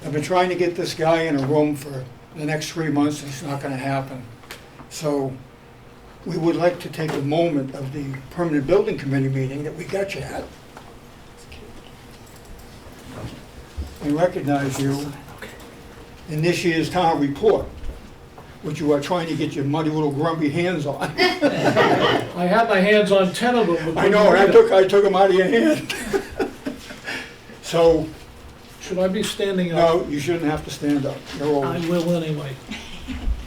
I've been trying to get this guy in a room for the next 3 months, and it's not gonna happen. So we would like to take a moment of the permanent building committee meeting that we got you at and recognize you in this year's town report, which you are trying to get your muddy little grumpy hands on. I had my hands on 10 of them. but I know, couldn't read it. I took them out of your hand. So, Should I be standing up? no, you shouldn't have to stand up. You're old. I will anyway.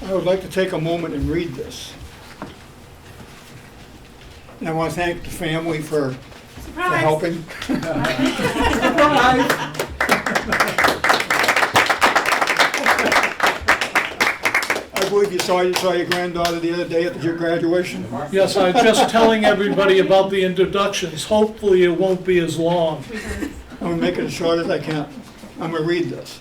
I would like to take a moment and read this. And I want to thank the family for helping. I believe you saw your granddaughter the other day at your graduation. Yes, I was just telling everybody about the introductions. Hopefully it won't be as long. I'm going to make it as short as I can. I'm going to read this.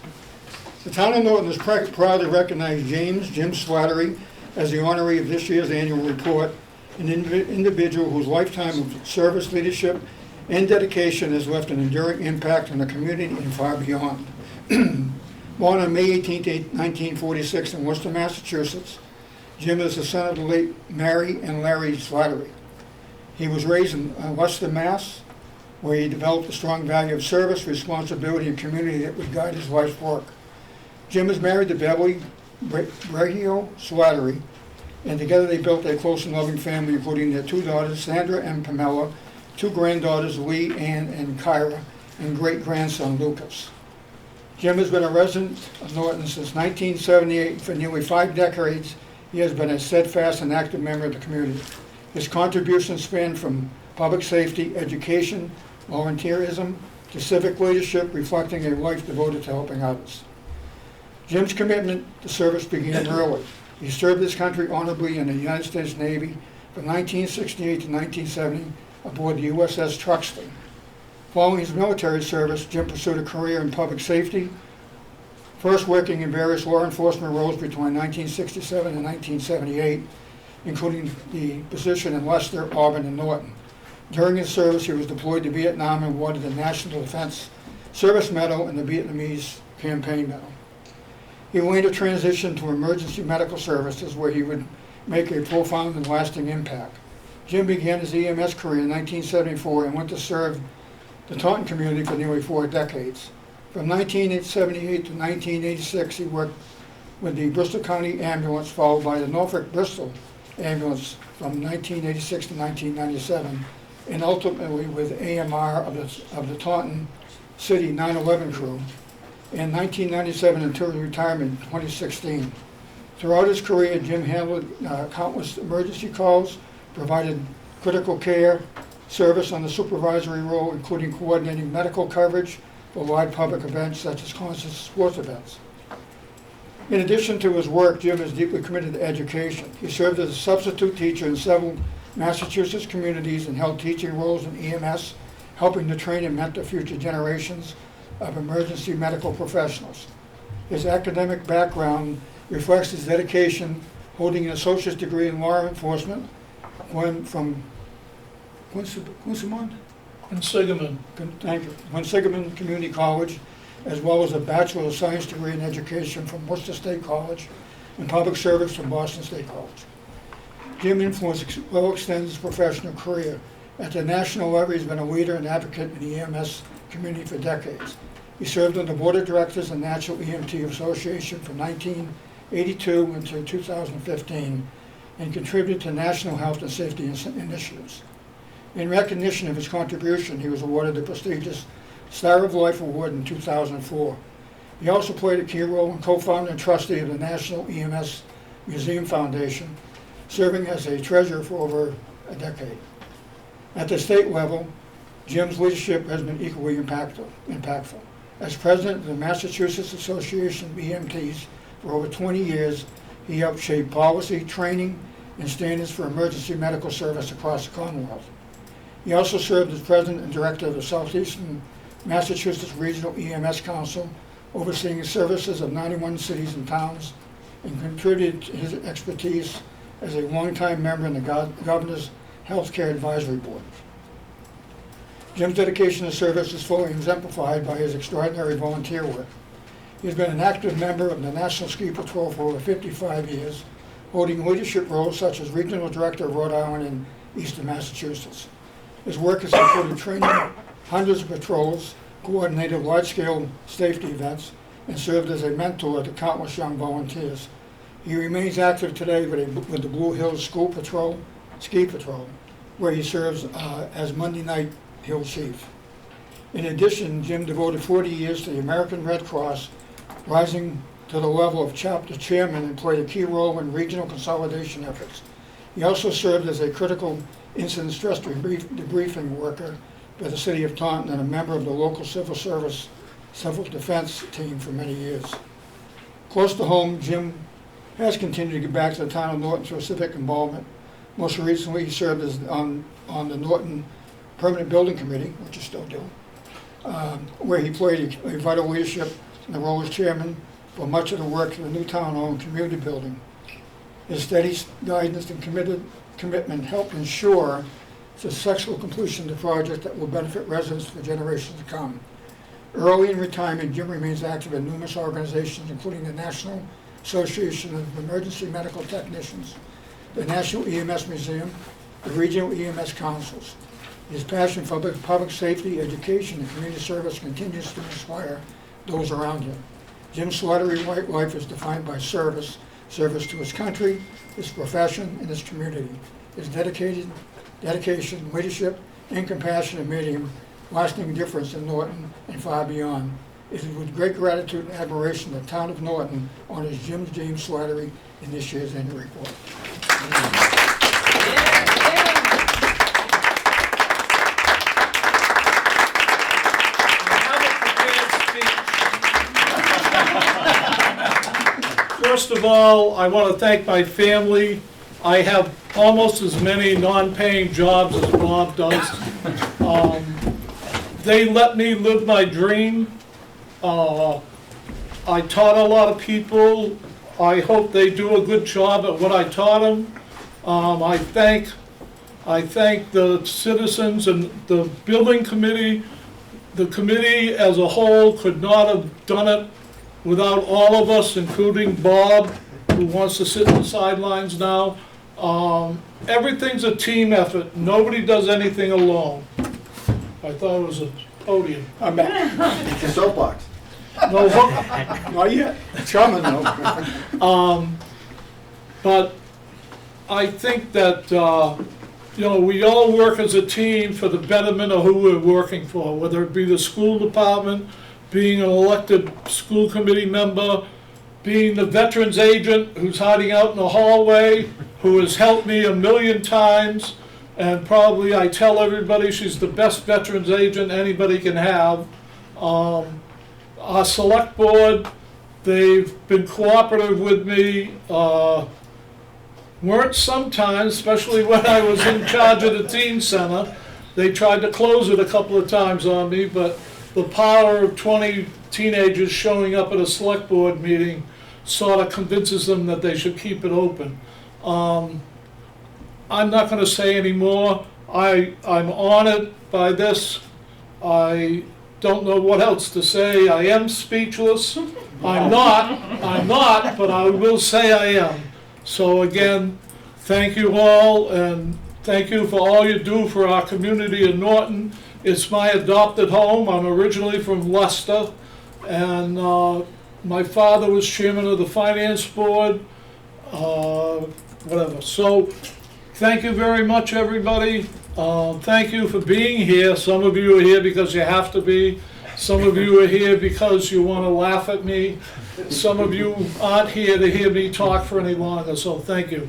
The town of Norton is proud to recognize Jim Slattery as the honoree of this year's annual report, an individual whose lifetime of service, leadership, and dedication has left an enduring impact on the community and far beyond. Born on May 18, 1946 in Worcester, Massachusetts, Jim is the son of the late Mary and Larry Slattery. He was raised in Worcester, Mass., where he developed a strong value of service, responsibility, and community that would guide his life's work. Jim is married to Beverly Brahio Slattery, and together they built a close and loving family, including their 2 daughters, Sandra and Pamela, 2 granddaughters, Lee, Ann, and Kyra, and great-grandson, Lucas. Jim has been a resident of Norton since 1978. For nearly 5 decades, he has been a steadfast and active member of the community. His contributions span from public safety, education, volunteerism, to civic leadership, reflecting a life devoted to helping others. Jim's commitment to service began early. He served his country honorably in the United States Navy from 1968 to 1970 aboard the USS Truxtun. Following his military service, Jim pursued a career in public safety, first working in various law enforcement roles between 1967 and 1978, including the position in Leicester, Auburn, and Norton. During his service, he was deployed to Vietnam and awarded the National Defense Service Medal and the Vietnamese Campaign Medal. He later transitioned to emergency medical services, where he would make a profound and lasting impact. Jim began his EMS career in 1974 and went to serve the Taunton community for nearly 4 decades. From 1978 to 1986, he worked with the Bristol County Ambulance, followed by the Norfolk Bristol Ambulance from 1986 to 1997, and ultimately with AMR of the Taunton City 9/11 crew in 1997 until his retirement in 2016. Throughout his career, Jim handled countless emergency calls, provided critical care service on the supervisory role, including coordinating medical coverage for wide public events such as concerts and sports events. In addition to his work, Jim is deeply committed to education. He served as a substitute teacher in several Massachusetts communities and held teaching roles in EMS, helping to train and mentor future generations of emergency medical professionals. His academic background reflects his dedication, holding an associate's degree in law enforcement from Quinsimmon? Quinsigamond. Thank you. Quinsigamond Community College, as well as a Bachelor of Science degree in education from Worcester State College and public service from Boston State College. Jim's influence well extends his professional career. At the national level, he's been a leader and advocate in the EMS community for decades. He served on the Board of Directors of the National EMT Association from 1982 until 2015 and contributed to national health and safety initiatives. In recognition of his contribution, he was awarded the prestigious Star of Life Award in 2004. He also played a key role in co-founder and trustee of the National EMS Museum Foundation, serving as a treasurer for over a decade. At the state level, Jim's leadership has been equally impactful. As president of the Massachusetts Association of EMTs for over 20 years, he helped shape policy, training, and standards for emergency medical service across the Commonwealth. He also served as president and director of the Southeastern Massachusetts Regional EMS Council, overseeing the services of 91 cities and towns, and contributed his expertise as a longtime member in the Governor's Healthcare Advisory Board. Jim's dedication to service is fully exemplified by his extraordinary volunteer work. He has been an active member of the National Ski Patrol for over 55 years, holding leadership roles such as Regional Director of Rhode Island and Eastern Massachusetts. His work has included training hundreds of patrols, coordinated large-scale safety events, and served as a mentor to countless young volunteers. He remains active today with the Blue Hills School Patrol, Ski Patrol, where he serves as Monday Night Hill Chief. In addition, Jim devoted 40 years to the American Red Cross, rising to the level of chapter chairman and played a key role in regional consolidation efforts. He also served as a critical incident stress debriefing worker for the city of Taunton and a member of the local civil defense team for many years. Close to home, Jim has continued to give back to the town of Norton through civic involvement. Most recently, he served as on the Norton Permanent Building Committee, which he still do, where he played a vital leadership in the role as chairman for much of the work for the new town-owned community building. His steady guidance and commitment helped ensure the successful completion of the project that will benefit residents for generations to come. Early in retirement, Jim remains active in numerous organizations, including the National Association of Emergency Medical Technicians, the National EMS Museum, the Regional EMS Councils. His passion for public safety, education, and community service continues to inspire those around him. Jim's Slattery life is defined by service to his country, his profession, and his community. His dedication, leadership, and compassion have made him a lasting difference in Norton and far beyond. It is with great gratitude and admiration the town of Norton honors Jim James Slattery in this year's annual report. First of all, I want to thank my family. I have almost as many non-paying jobs as Bob does. They let me live my dream. I taught a lot of people. I hope they do a good job at what I taught them. I thank the citizens and the building committee. The committee as a whole could not have done it without all of us, including Bob, who wants to sit in the sidelines now. Everything's a team effort. Nobody does anything alone. I thought it was a podium. I'm back. It's a soapbox. No hook. Not yet. Coming though. But I think that, we all work as a team for the betterment of who we're working for, whether it be the school department, being an elected school committee member, being the veterans agent who's hiding out in the hallway, who has helped me 1,000,000 times, and probably I tell everybody she's the best veterans agent anybody can have. Our select board, they've been cooperative with me, weren't sometimes, especially when I was in charge of the teen center. They tried to close it a couple of times on me, but the power of 20 teenagers showing up at a select board meeting sort of convinces them that they should keep it open. I'm not going to say any more. I'm honored by this. I don't know what else to say. I am speechless. I'm not, but I will say I am. So again, thank you all, and thank you for all you do for our community in Norton. It's my adopted home. I'm originally from Leicester, and my father was chairman of the finance board, whatever. So thank you very much, everybody. Thank you for being here. Some of you are here because you have to be. Some of you are here because you want to laugh at me. Some of you aren't here to hear me talk for any longer, so thank you.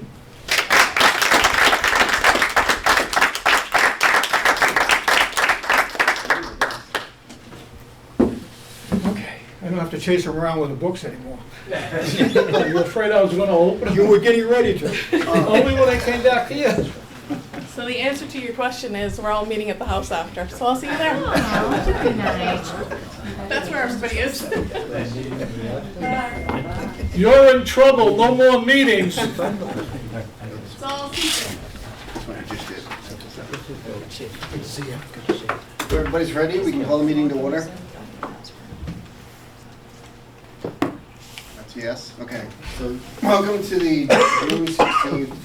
Okay, I don't have to chase them around with the books anymore. You're afraid I was going to open You them? were getting ready to. Only when I came back here. So the answer to your question is we're all meeting at the house after, so I'll see you there. Oh, good night. That's where everybody is. You're in trouble. No more meetings. So I'll see you. That's what I just did. If everybody's ready, we can call the meeting to order. Yes, okay. So, welcome to the June 16th,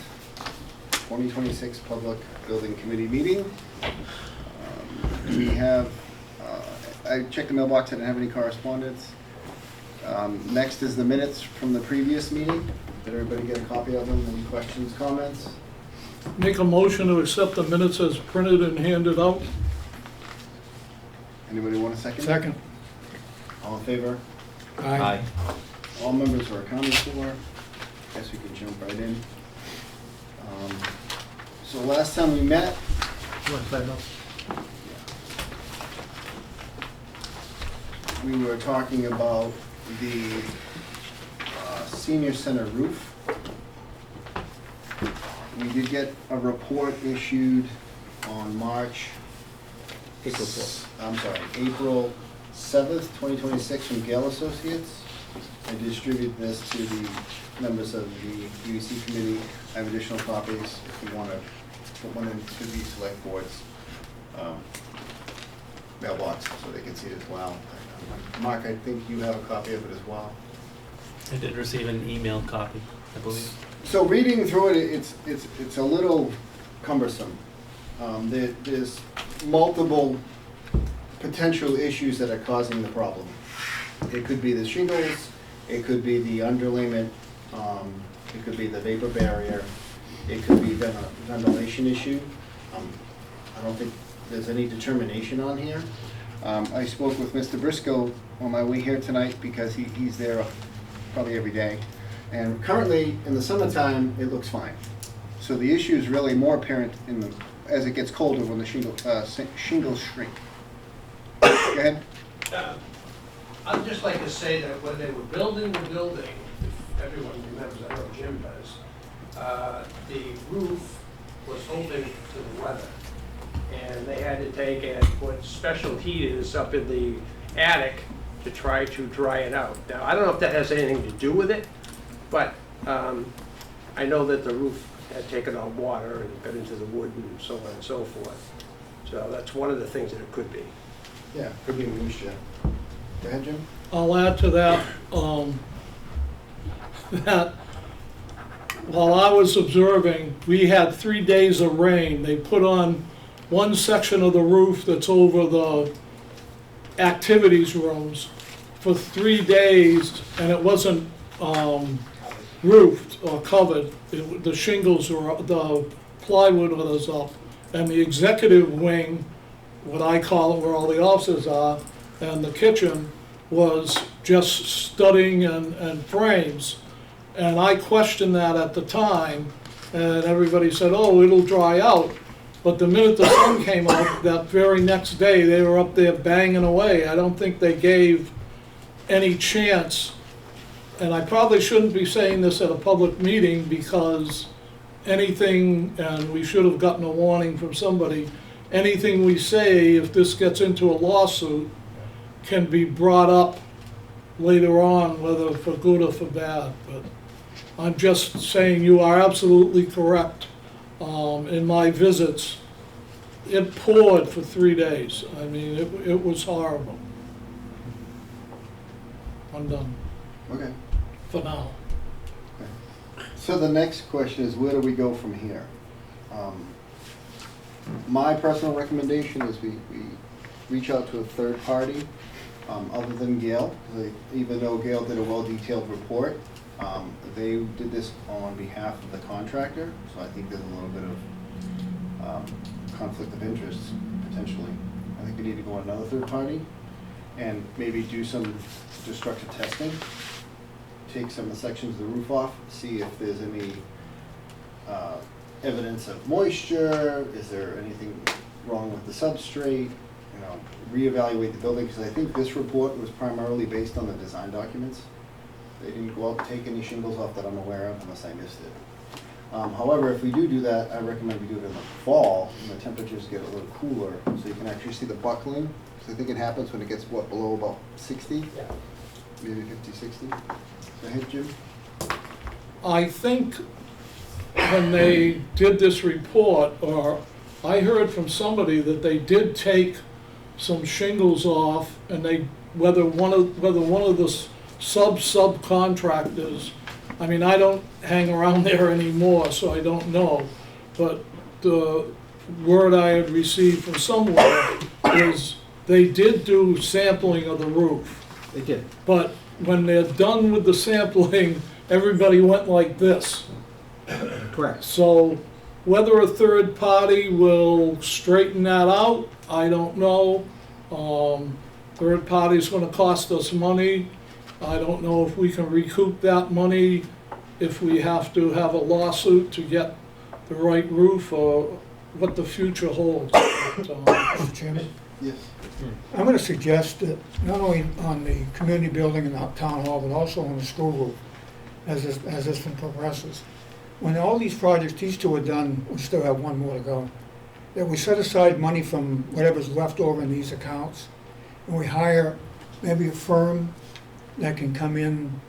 2026 Public Building Committee meeting. We have, I checked the mailbox, I didn't have any correspondence. Next is the minutes from the previous meeting. Did everybody get a copy of them? Any questions, comments? Make a motion to accept the minutes as printed and handed out. Anybody want a second? Second. All in favor? Aye. All members are accounted for. Guess we can jump right in. So last time we met, we were talking about the senior center roof. We did get a report issued on April 7th, 2026 from Gale Associates. I distributed this to the members of the UEC committee. I have additional copies if you want to put one into the select board's mailbox so they can see it as well. Mark, I think you have a copy of it as well. I did receive an emailed copy, I believe. So reading through it, it's a little cumbersome. There's multiple potential issues that are causing the problem. It could be the shingles, it could be the underlayment, it could be the vapor barrier, it could be ventilation issue. I don't think there's any determination on here. I spoke with Mr. Briscoe on my way here tonight because he's there probably every day. And currently, in the summertime, it looks fine. So the issue is really more apparent as it gets colder when the shingles shrink. Go ahead. I'd just like to say that when they were building the building, if everyone remembers, I know Jim does, the roof was open to the weather. And they had to take and put special heaters up in the attic to try to dry it out. Now, I don't know if that has anything to do with it, but I know that the roof had taken on water and got into the wood and so on and so forth. So that's one of the things that it could be. Yeah, could be moisture. Go ahead, Jim. I'll add to that, that while I was observing, we had 3 days of rain. They put on one section of the roof that's over the activities rooms for 3 days, and it wasn't roofed or covered. The shingles were, the plywood was up, and the executive wing, what I call it, where all the offices are, and the kitchen was just studding and frames. And I questioned that at the time, and everybody said, oh, it'll dry out. But the minute the sun came out, that very next day, they were up there banging away. I don't think they gave any chance. And I probably shouldn't be saying this at a public meeting because anything, and we should have gotten a warning from somebody, anything we say, if this gets into a lawsuit, can be brought up later on, whether for good or for bad. But I'm just saying you are absolutely correct. In my visits, it poured for 3 days. I mean, it was horrible. I'm done Okay. for now. So the next question is, where do we go from here? My personal recommendation is we reach out to a third party other than Gale. Even though Gale did a well-detailed report, they did this on behalf of the contractor, so I think there's a little bit of conflict of interest, potentially. I think we need to go on another third party and maybe do some destructive testing, take some of the sections of the roof off, see if there's any evidence of moisture, is there anything wrong with the substrate, reevaluate the building, because I think this report was primarily based on the design documents. They didn't go out and take any shingles off that I'm aware of, unless I missed it. However, if we do that, I recommend we do it in the fall, when the temperatures get a little cooler, so you can actually see the buckling, because I think it happens when it gets, below about 60? Yeah. Maybe 50, 60? Go ahead, Jim. I think when they did this report, or I heard from somebody that they did take some shingles off, and whether one of the subcontractors. I mean, I don't hang around there anymore, so I don't know. But the word I had received from somewhere is they did do sampling of the roof. They did. But when they're done with the sampling, everybody went like this. Correct. So whether a third party will straighten that out, I don't know. Third party's gonna cost us money. I don't know if we can recoup that money, if we have to have a lawsuit to get the right roof, or what the future holds. But, Mr. Chairman, Yes. I'm gonna suggest that not only on the community building and the town hall, but also on the school roof, as this one progresses. When all these projects, these two are done, we still have one more to go, that we set aside money from whatever's left over in these accounts, and we hire maybe a firm that can come in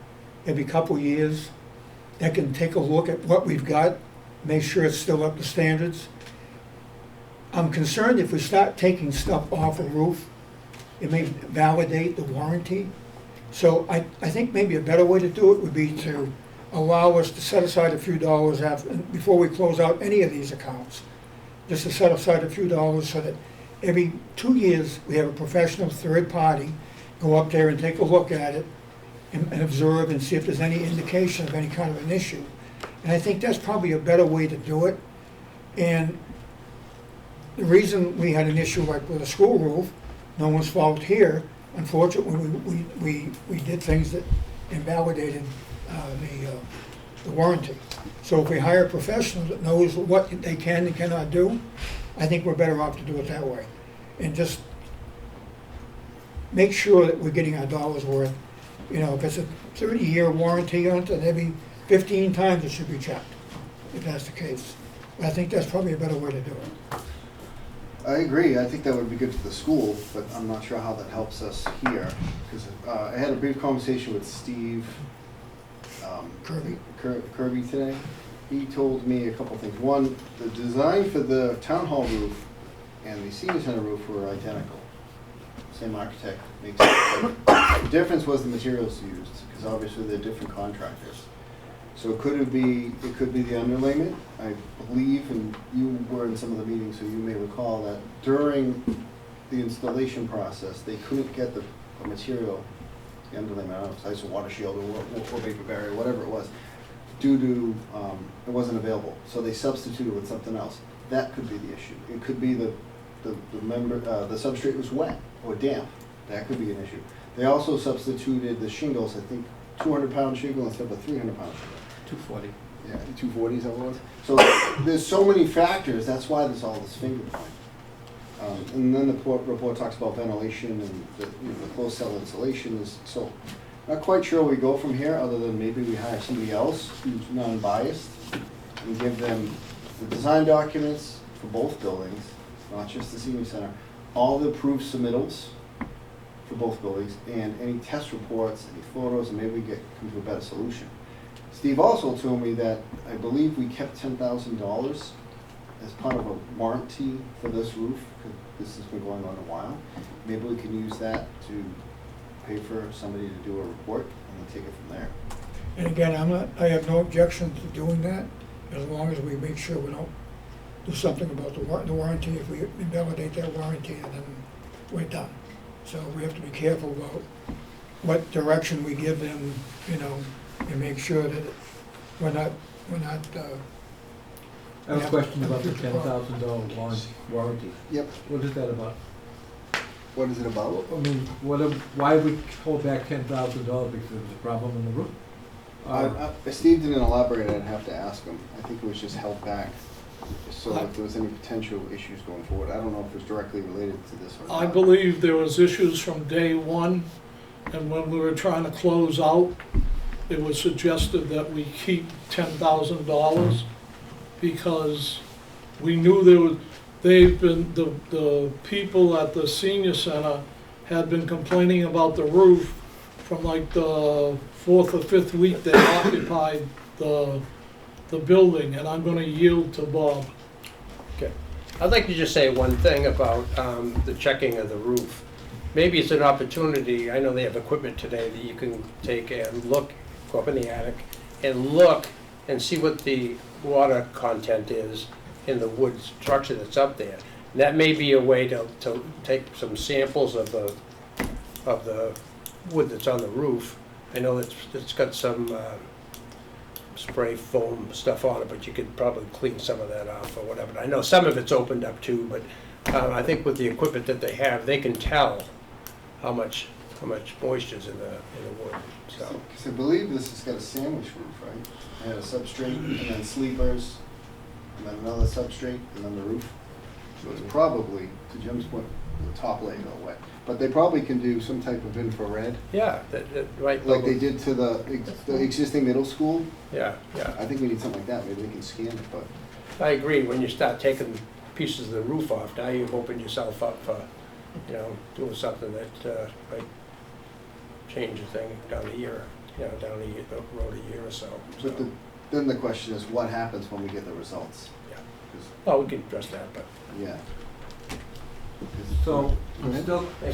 every couple years, that can take a look at what we've got, make sure it's still up to standards. I'm concerned if we start taking stuff off a roof, it may validate the warranty. So I think maybe a better way to do it would be to allow us to set aside a few dollars before we close out any of these accounts. Just to set aside a few dollars so that every 2 years, we have a professional third party go up there and take a look at it and observe and see if there's any indication of any kind of an issue. And I think that's probably a better way to do it. And the reason we had an issue like with a school roof, no one's fault here, unfortunately, we did things that invalidated the warranty. So if we hire a professional that knows what they can and cannot do, I think we're better off to do it that way. And just make sure that we're getting our dollars worth. You know, if it's a 30-year warranty on it, then every 15 times it should be checked, if that's the case. But I think that's probably a better way to do it. I agree, I think that would be good for the school, but I'm not sure how that helps us here. Because I had a brief conversation with Steve Kirby today. He told me a couple things. One, the design for the town hall roof and the senior center roof were identical. Same architect makes it. The difference was the materials used, because obviously they're different contractors. So it could be the underlayment. I believe, and you were in some of the meetings, so you may recall that during the installation process, they couldn't get the material, the underlayment, I don't know if it's ice or water shield or vapor barrier, whatever it was, due to, it wasn't available. So they substituted with something else. That could be the issue. It could be the substrate was wet or damp. That could be an issue. They also substituted the shingles, I think 200-pound shingle instead of a 300-pound shingle. 240. Yeah, 240 is that what it was? So there's so many factors, that's why there's all this finger point. And then the report talks about ventilation and the closed cell insulation is, so not quite sure where we go from here, other than maybe we hire somebody else who's non-biased and give them the design documents for both buildings, not just the senior center, all the approved submittals for both buildings, and any test reports, any photos, and maybe we come to a better solution. Steve also told me that I believe we kept $10,000 as part of a warranty for this roof, because this has been going on a while. Maybe we can use that to pay for somebody to do a report and then take it from there. And again, I have no objection to doing that, as long as we make sure we don't do something about the warranty. If we invalidate that warranty, and then we're done. So we have to be careful about what direction we give them, you know, and make sure that we're not. I have a question about the $10,000 warranty. Yep. What is that about? What is it about? I mean, why we hold back $10,000 because there was a problem in the roof? Steve didn't elaborate, I'd have to ask him. I think it was just held back, so if there was any potential issues going forward. I don't know if it was directly related to this or not. I believe there was issues from day one, and when we were trying to close out, it was suggested that we keep $10,000 because we knew the people at the senior center had been complaining about the roof from like the 4th or 5th week they occupied the building, and I'm gonna yield to Bob. Okay. I'd like to just say one thing about the checking of the roof. maybe it's an opportunity, I know they have equipment today that you can take and look, go up in the attic and look and see what the water content is in the wood structure that's up there. And that may be a way to take some samples of the wood that's on the roof. I know it's got some spray foam stuff on it, but you could probably clean some of that off or whatever. I know some of it's opened up too, but I think with the equipment that they have, they can tell how much moisture's in the wood, so. Because I believe this has got a sandwich roof, right? It had a substrate, and then sleepers, and then another substrate, and then the roof. So it's probably, to Jim's point, the top layer got wet. But they probably can do some type of infrared, Yeah, right. like they did to the existing middle school. Yeah, yeah. I think we need something like that, maybe they can scan it, but. I agree, when you start taking pieces of the roof off, now you've opened yourself up for, doing something that might change a thing down a year, down the road a year or so. But then the question is, what happens when we get the results? Yeah. 'Cause- Well, we can address that, but. Yeah. So, Go ahead.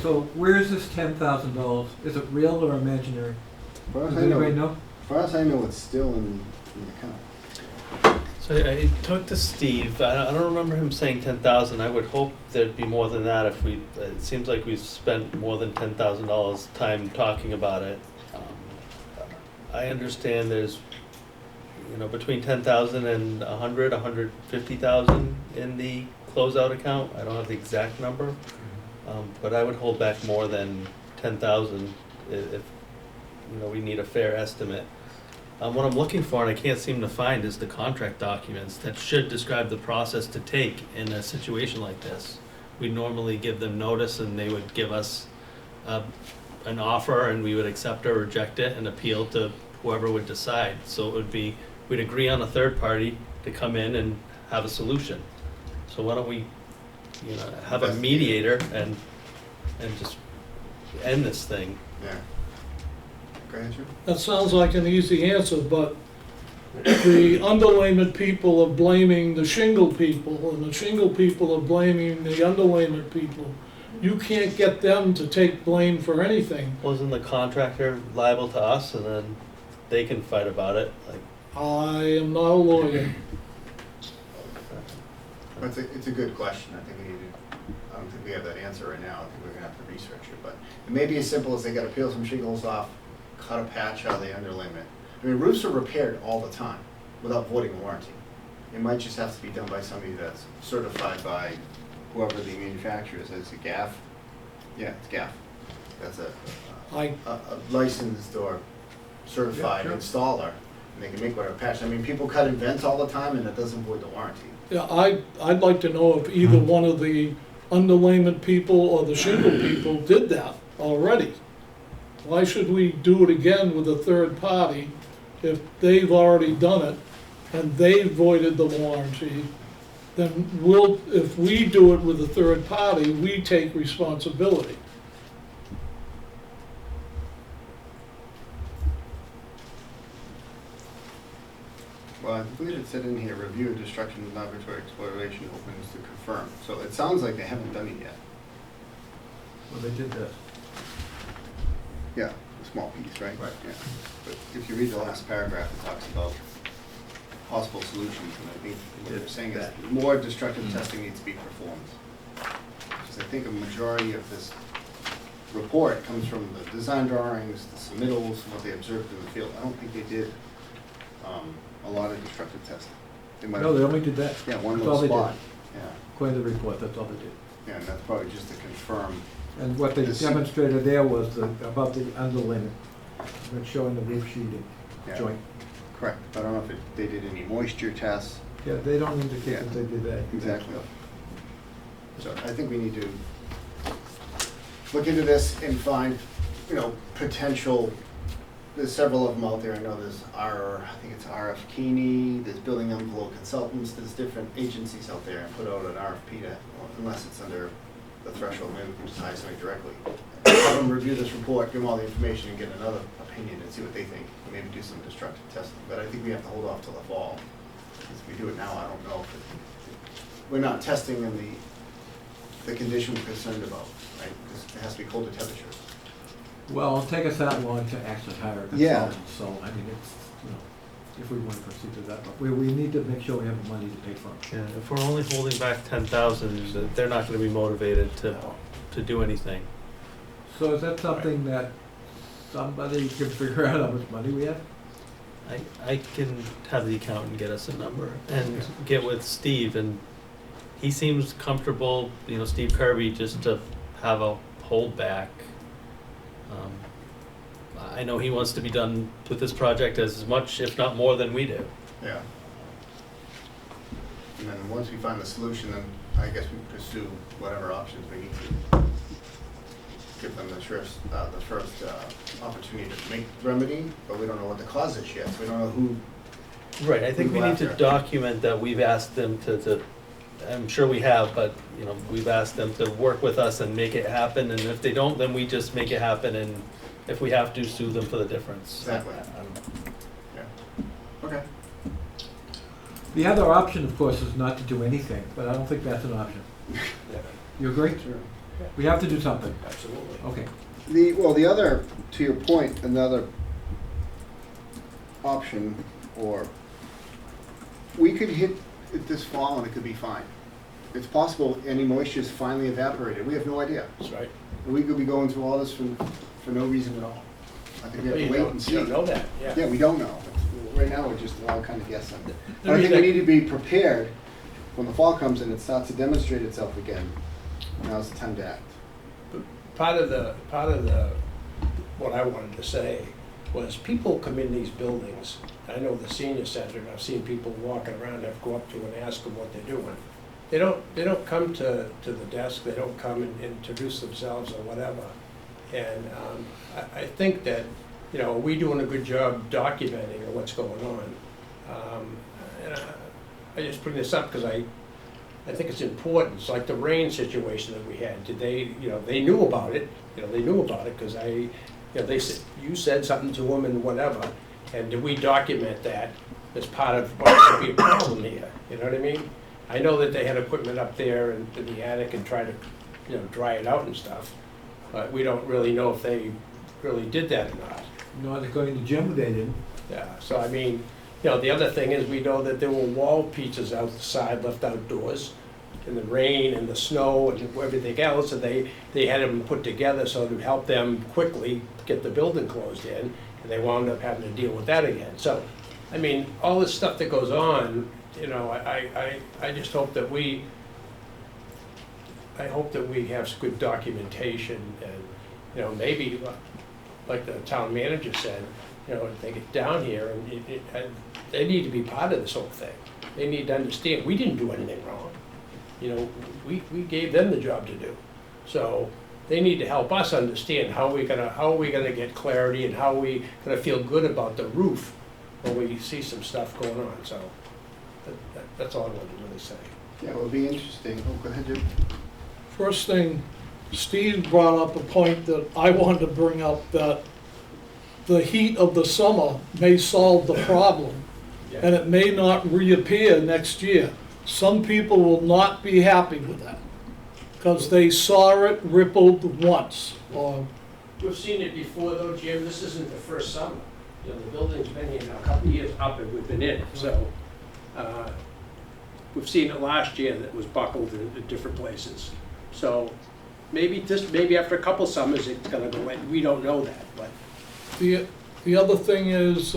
so where is this $10,000? Is it real or imaginary? As far Does as I anybody know, know? as far as I know, it's still in the account. So I talked to Steve, I don't remember him saying 10,000, I would hope there'd be more than that if it seems like we've spent more than $10,000 time talking about it. I understand there's, between 10,000 and 150,000 in the closeout account, I don't have the exact number, but I would hold back more than 10,000 if, we need a fair estimate. What I'm looking for, and I can't seem to find, is the contract documents that should describe the process to take in a situation like this. We'd normally give them notice and they would give us an offer and we would accept or reject it and appeal to whoever would decide. So it would be, we'd agree on a third party to come in and have a solution. So why don't we, have a mediator and just end this thing? Yeah. Go ahead, Jim. That sounds like an easy answer, but the underlayment people are blaming the shingle people, and the shingle people are blaming the underlayment people. You can't get them to take blame for anything. Wasn't the contractor liable to us and then they can fight about it? Like, I am not a lawyer. It's a good question. I think we need to, I don't think we have that answer right now. I think we're gonna have to research it, but it may be as simple as they gotta peel some shingles off, cut a patch out of the underlayment. I mean, roofs are repaired all the time without voiding warranty. It might just have to be done by somebody that's certified by whoever the manufacturer is. Is it GAF? Yeah, it's GAF. That's a licensed or certified Yeah, sure. installer, and they can make whatever patch. I mean, people cut in vents all the time, and it doesn't void the warranty. Yeah, I'd like to know if either one of the underlayment people or the shingle people did that already. Why should we do it again with a third party if they've already done it and they voided the warranty? Then if we do it with a third party, we take responsibility. Well, I believe it said in here, review of destruction of laboratory exploration opens to confirm. So it sounds like they haven't done it yet. Well, they did that. Yeah, a small piece, right? Right. Yeah. But if you read the last paragraph, it talks about possible solutions, and I think what they're saying is more destructive testing needs to be performed. Because I think a majority of this report comes from the design drawings, the submittals, what they observed in the field. I don't think they did a lot of destructive testing. They might No, have- they only did that. Yeah, one That's all little they did. spot. Yeah, According to the report, that's all they did. yeah, and that's probably just to confirm. And what they This- demonstrated there was about the underlayment, but showing the roof sheeting Yeah. joint. Correct. I don't know if they did any moisture tests. Yeah, they don't indicate Yeah. that they did that. Exactly. So I think we need to look into this and find, potential, there's several of them out there. I know there's I think it's RF Keeney, there's Building Envelope Consultants, there's different agencies out there and put out an RFP to, unless it's under the threshold, maybe we can just hire somebody directly. Have them review this report, give them all the information and get another opinion and see what they think. Maybe do some destructive testing, but I think we have to hold off till the fall. If we do it now, I don't know if we're not testing in the the condition we're concerned about, right? Because it has to be colder temperatures. Well, it'll take us that long to actually hire a Yeah. consultant, so, I mean, it's, if we want to proceed with that, but we need to make sure we have the money to pay for it. Yeah, if we're only holding back 10,000, they're not gonna be motivated to do anything. So is that something that somebody can figure out how much money we have? I can have the accountant get us a number and get with Steve, and he seems comfortable, Steve Kirby, just to have a holdback. I know he wants to be done with this project as much, if not more, than we do. Yeah. And then once we find the solution, then I guess we pursue whatever options we need to. Give them the first opportunity to make remedy, but we don't know what the cause is yet, so we don't know who. Right, I think we need to After. document that we've asked them to, I'm sure we have, but, we've asked them to work with us and make it happen, and if they don't, then we just make it happen, and if we have to, sue them for the difference. Exactly. I don't know. Yeah. Okay. The other option, of course, is not to do anything, but I don't think that's an option. You agree? Sure. We have to do something. Absolutely. Okay. The other, to your point, another option, or we could hit it this fall and it could be fine. It's possible any moisture's finally evaporated. We have no idea. That's right. We could be going through all this for no reason at all. I think we have to wait and see. You don't know that, yeah. Yeah, we don't know. Right now, we're just all kind of guessing. But I think we need to be prepared when the fall comes and it starts to demonstrate itself again. Now's the time to act. Part of the, what I wanted to say was people come in these buildings. I know the senior center, and I've seen people walking around, I've go up to and ask them what they're doing. They don't come to the desk, they don't come and introduce themselves or whatever. And I think that, we doing a good job documenting what's going on. And I just bring this up because I think it's important. It's like the rain situation that we had. Did they, they knew about it. They knew about it because they said, you said something to them and whatever. And did we document that as part of what could be a problem here? You know what I mean? I know that they had equipment up there in the attic and tried to, dry it out and stuff. But we don't really know if they really did that or not. Not according to Jim, they didn't. Yeah, so I mean, the other thing is we know that there were wall pieces outside left outdoors in the rain and the snow and everything else, and they had them put together so to help them quickly get the building closed in, and they wound up having to deal with that again. So, I mean, all this stuff that goes on, I just hope that we have some good documentation and, maybe, like the town manager said, if they get down here and they need to be part of this whole thing. They need to understand, we didn't do anything wrong. We gave them the job to do. So they need to help us understand how are we gonna get clarity and how are we gonna feel good about the roof when we see some stuff going on. So that's all I wanted to really say. Yeah, it would be interesting. Oh, go ahead, Jim. First thing, Steve brought up a point that I wanted to bring up, that the heat of the summer may solve the problem, and it may not reappear next year. Some people will not be happy with that, because they saw it rippled once, or We've seen it before though, Jim. This isn't the first summer. The building's been here now a couple of years up and we've been in it. So we've seen it last year that was buckled in different places. So maybe after a couple summers it's gonna go in. We don't know that, but. the other thing is,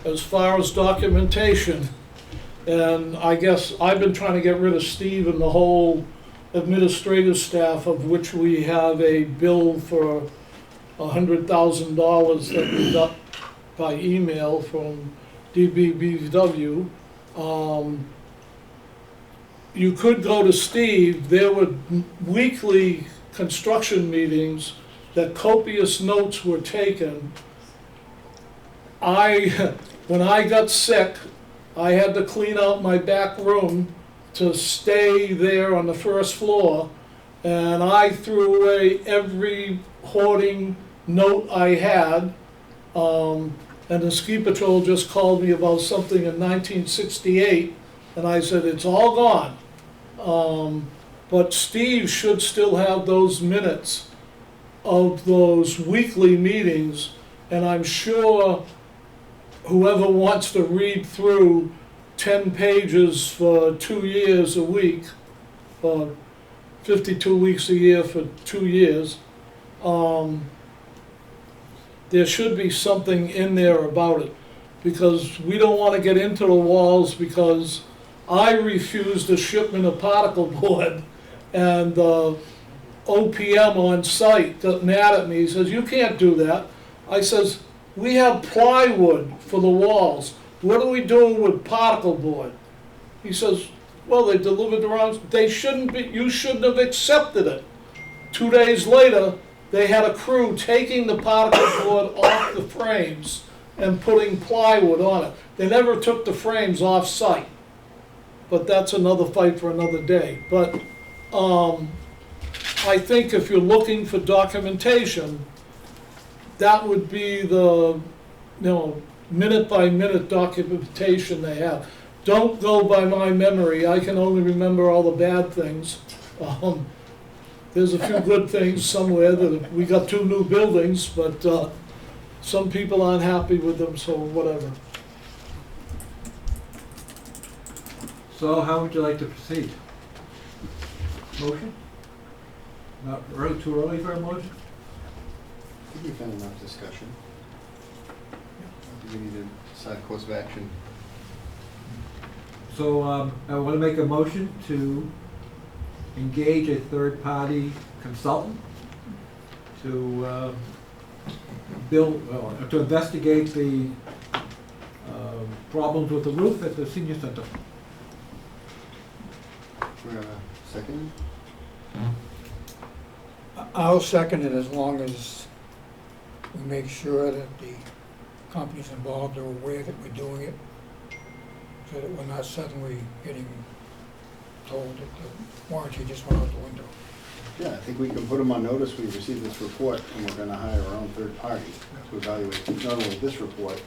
as far as documentation, and I guess I've been trying to get rid of Steve and the whole administrative staff, of which we have a bill for $100,000 that we got by email from DBBW. You could go to Steve. There were weekly construction meetings that copious notes were taken. When I got sick, I had to clean out my back room to stay there on the first floor, and I threw away every hoarding note I had. And the ski patrol just called me about something in 1968, and I said, it's all gone. But Steve should still have those minutes of those weekly meetings, and I'm sure whoever wants to read through 10 pages for 2 years a week, 52 weeks a year for 2 years, there should be something in there about it, because we don't want to get into the walls, because I refused a shipment of particle board, and OPM on site got mad at me. He says, "You can't do that." I says, "We have plywood for the walls. What are we doing with particle board?" He says, "Well, they delivered the wrong, they shouldn't be, you shouldn't have accepted it." 2 days later, they had a crew taking the particle board off the frames and putting plywood on it. They never took the frames off site. But that's another fight for another day. But I think if you're looking for documentation, that would be the, minute by minute documentation they have. Don't go by my memory. I can only remember all the bad things. There's a few good things somewhere that we got 2 new buildings, but some people aren't happy with them, so whatever. So how would you like to proceed? Motion? Not early, too early for a motion? I think we've had enough discussion. I think we need to decide course of action. So I want to make a motion to engage a third-party consultant to to investigate the problems with the roof at the senior center. We're a second. I'll second it as long as we make sure that the companies involved are aware that we're doing it, so that we're not suddenly getting told that the warranty just went out the window. Yeah, I think we can put them on notice. We received this report, and we're gonna hire our own third party to evaluate not only this report,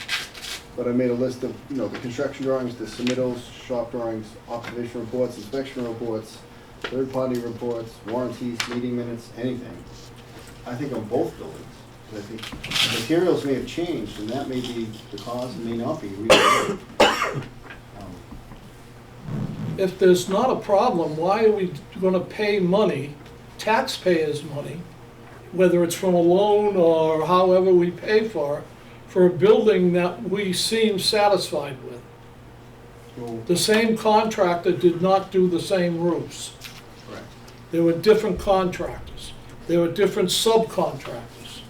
but I made a list of, the construction drawings, the submittals, shop drawings, observation reports, inspection reports, third-party reports, warranties, meeting minutes, anything. I think on both buildings. I think materials may have changed, and that may be the cause, and may not be. We don't know. If there's not a problem, why are we gonna pay money, taxpayers' money, whether it's from a loan or however we pay for a building that we seem satisfied with? Well, The same contractor did not do the same roofs. correct. There were different contractors. There were different subcontractors.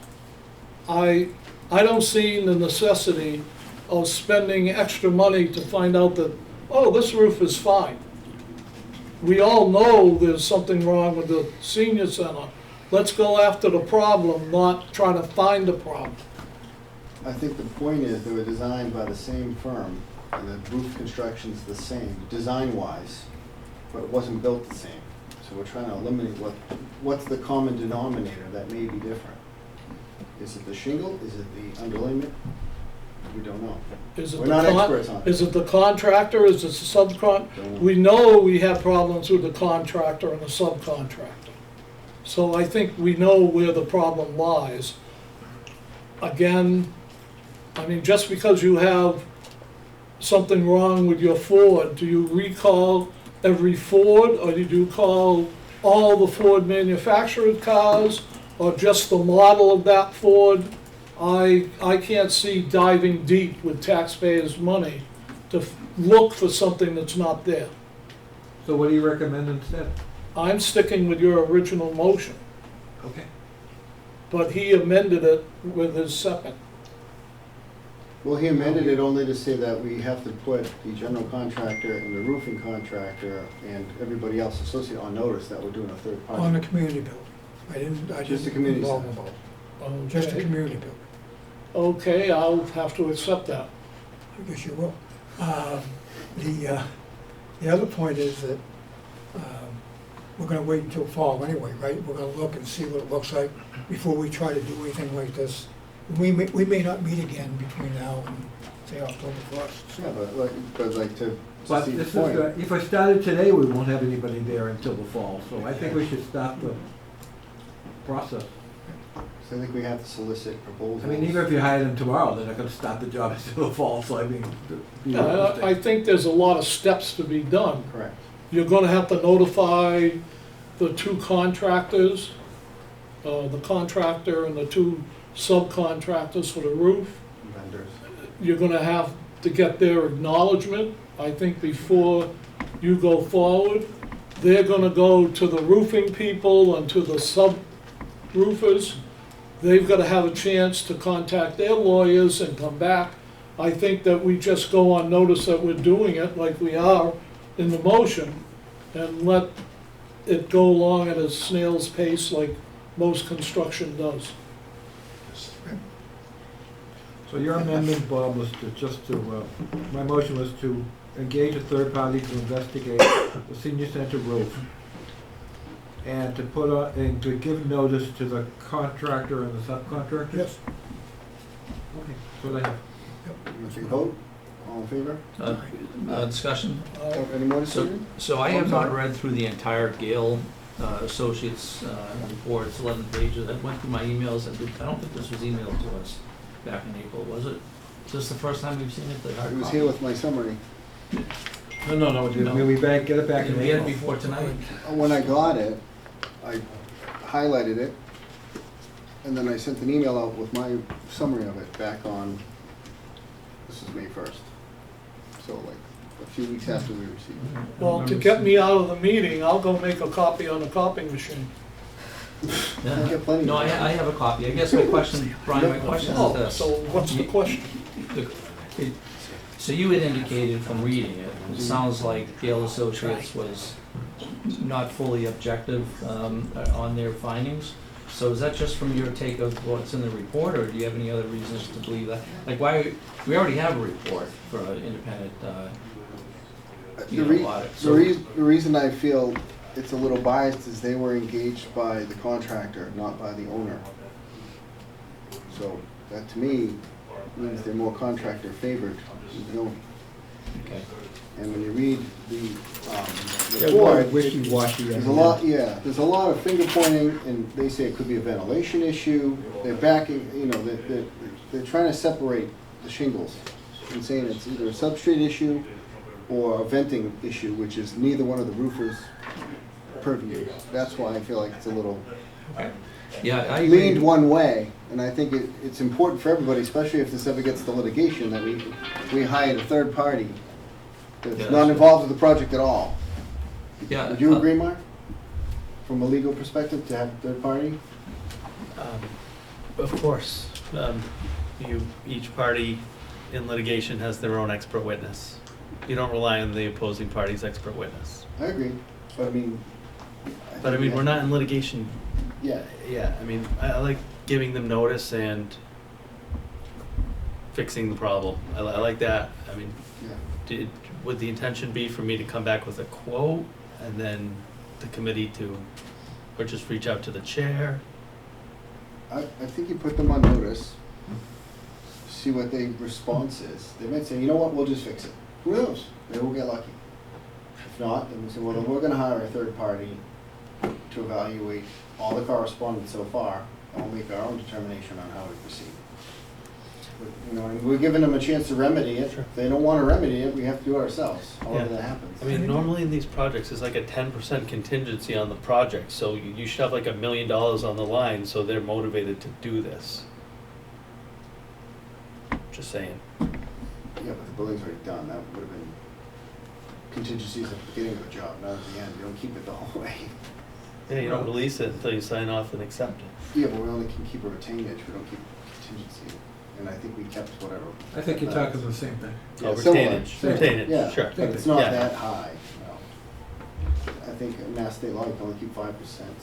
I don't see the necessity of spending extra money to find out that, oh, this roof is fine. We all know there's something wrong with the senior center. Let's go after the problem, not try to find the problem. I think the point is they were designed by the same firm, and the roof construction's the same, design-wise, but it wasn't built the same. So we're trying to eliminate what's the common denominator that may be different. Is it the shingle? Is it the underlayment? We don't know. Is it We're the not con- experts on it. Is it the contractor, is it the subcon? Don't know. We know we have problems with the contractor and the subcontractor. So I think we know where the problem lies. Again, just because you have something wrong with your Ford, do you recall every Ford, or do you call all the Ford manufactured cars, or just the model of that Ford? I can't see diving deep with taxpayers' money to look for something that's not there. So what do you recommend instead? I'm sticking with your original motion, Okay. but he amended it with his second. Well, he amended it only to say that we have to put the general contractor and the roofing contractor and everybody else associated on notice that we're doing a third party. On the community building. I Just the didn't community involve center. them both. Just the Okay. community building. Okay, I'll have to accept that. I guess you will. The other point is that we're gonna wait until fall anyway, right? We're gonna look and see what it looks like before we try to do anything like this. We may not meet again between now and, say, October 1st. Yeah, but like to But Steve's this is, point. if I started today, we won't have anybody there until the fall, so I think we should start the process. So I think we have to solicit proposals. I mean, even if you hire them tomorrow, they're not gonna start the job until the fall, so I mean, to be Yeah, I realistic. think there's a lot of steps to be done. Correct. You're gonna have to notify the two contractors, the contractor and the two subcontractors for the roof. Vendors. You're gonna have to get their acknowledgement, I think, before you go forward. They're gonna go to the roofing people and to the sub-roofers. They've gotta have a chance to contact their lawyers and come back. I think that we just go on notice that we're doing it like we are in the motion and let it go along at a snail's pace like most construction does. So your amendment, Bob, was to just to, my motion was to engage a third party to investigate the senior center roof and to put on, and to give notice to the contractor and the subcontractor? Yes. Okay, that's what I have. If you vote, all in favor? Discussion. Any more So, discussion? so I have not read through the entire Gale Associates report. It's 11 pages. I went through my emails. I don't think this was emailed to us back in April, was it? Is this the first time we've seen it? The hard It was copy? here with my summary. No, we'll be back, get it back in Did we get it April. before tonight? When I got it, I highlighted it, and then I sent an email out with my summary of it back on, this is May 1st. So like a few weeks after we received it. Well, to get me out of the meeting, I'll go make a copy on the copying machine. I get plenty. No, I have a copy. I guess my question, Brian, my question is Oh, this. so what's the question? So you had indicated from reading it, it sounds like Gale Associates was not fully objective on their findings. So is that just from your take of what's in the report, or do you have any other reasons to believe that? Like why, we already have a report for an independent, audit. So The reason I feel it's a little biased is they were engaged by the contractor, not by the owner. So that to me means they're more contractor favored than the owner. Okay. And when you read the They're more report, wishy-washy. there's a lot, yeah, there's a lot of finger pointing, and they say it could be a ventilation issue. They're backing, you know, they're trying to separate the shingles and saying it's either a substrate issue or a venting issue, which is neither one of the roofers' purview. That's why I feel like it's a little Yeah, I agree. leaned one way, and I think it's important for everybody, especially if this ever gets to litigation, that we hired a third party that's Yes. not involved with the project at all. Yeah, Would you agree, Mark? From a legal perspective, to have a third party? Of course, each party in litigation has their own expert witness. You don't rely on the opposing party's expert witness. I agree, but I mean. But I mean, we're not in litigation. Yeah, Yeah, I mean, I like giving them notice and fixing the problem. I like that. I mean, yeah. would the intention be for me to come back with a quote and then the committee to, or just reach out to the chair? I think you put them on notice, see what their response is. They might say, you know what, we'll just fix it. Who knows? Maybe we'll get lucky. If not, then we say, well, then we're gonna hire a third party to evaluate all the correspondence so far, and we'll make our own determination on how we proceed. But, you know, and we're giving them a chance to remedy it. Sure. If they don't wanna remedy it, we have to do it ourselves, however Yeah. that happens. I mean, normally in these projects, it's like a 10% contingency on the project, so you should have like $1 million on the line, so they're motivated to do this. Just saying. Yeah, but the building's already done, that would have been contingencies at the beginning of the job, not at the end. You don't keep it the whole way. Yeah, you don't release it until you sign off and accept it. Yeah, but we only can keep a retainage, we don't keep contingency, and I think we kept whatever. I think you're talking the same thing. Oh, similar. retainage, Same. retainage, Yeah, sure. but it's not Yeah. that high, no. I think Mass State Law, you can only keep 5%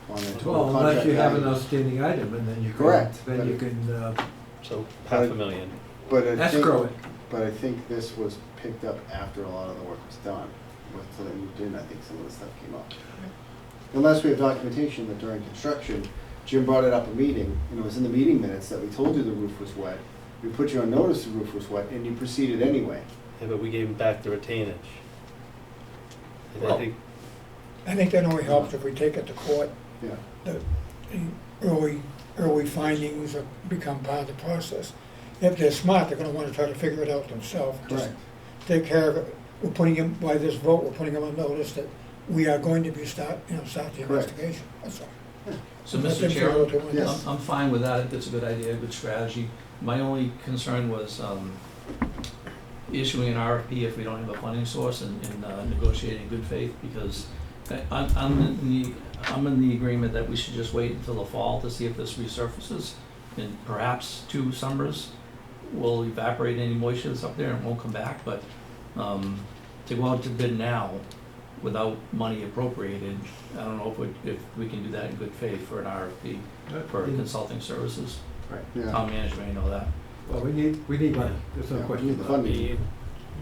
on the total Well, unless contract you have an value. outstanding item, and then you can. Correct, Then but you it- can So $500,000. But I think, escrow it. but I think this was picked up after a lot of the work was done. Until they moved in, I think some of the stuff came up. Unless we have documentation that during construction, Jim brought it up a meeting, and it was in the meeting minutes that we told you the roof was wet, We put you on notice the roof was wet, and you proceeded anyway. Yeah, but we gave him back the retainage. And I Well- think, I think that only helps if we take it to court. Yeah. The early findings have become part of the process. If they're smart, they're gonna wanna try to figure it out themselves. Just Correct. take care of it. We're putting him, by this vote, we're putting him on notice that we are going to be start the Correct. investigation, that's all. So, Let Mr. them figure out Chair, what they want. Yes. I'm fine with that, it's a good idea, a good strategy. My only concern was issuing an RFP if we don't have a funding source and negotiating in good faith, because I'm in the agreement that we should just wait until the fall to see if this resurfaces. And perhaps 2 summers will evaporate any moisture that's up there and won't come back, but to go out to bid now without money appropriated, I don't know if we can do that in good faith for an RFP for consulting services. Yeah. Town manager may know that. Well, we need money, there's no Yeah, we question need the about it. funding.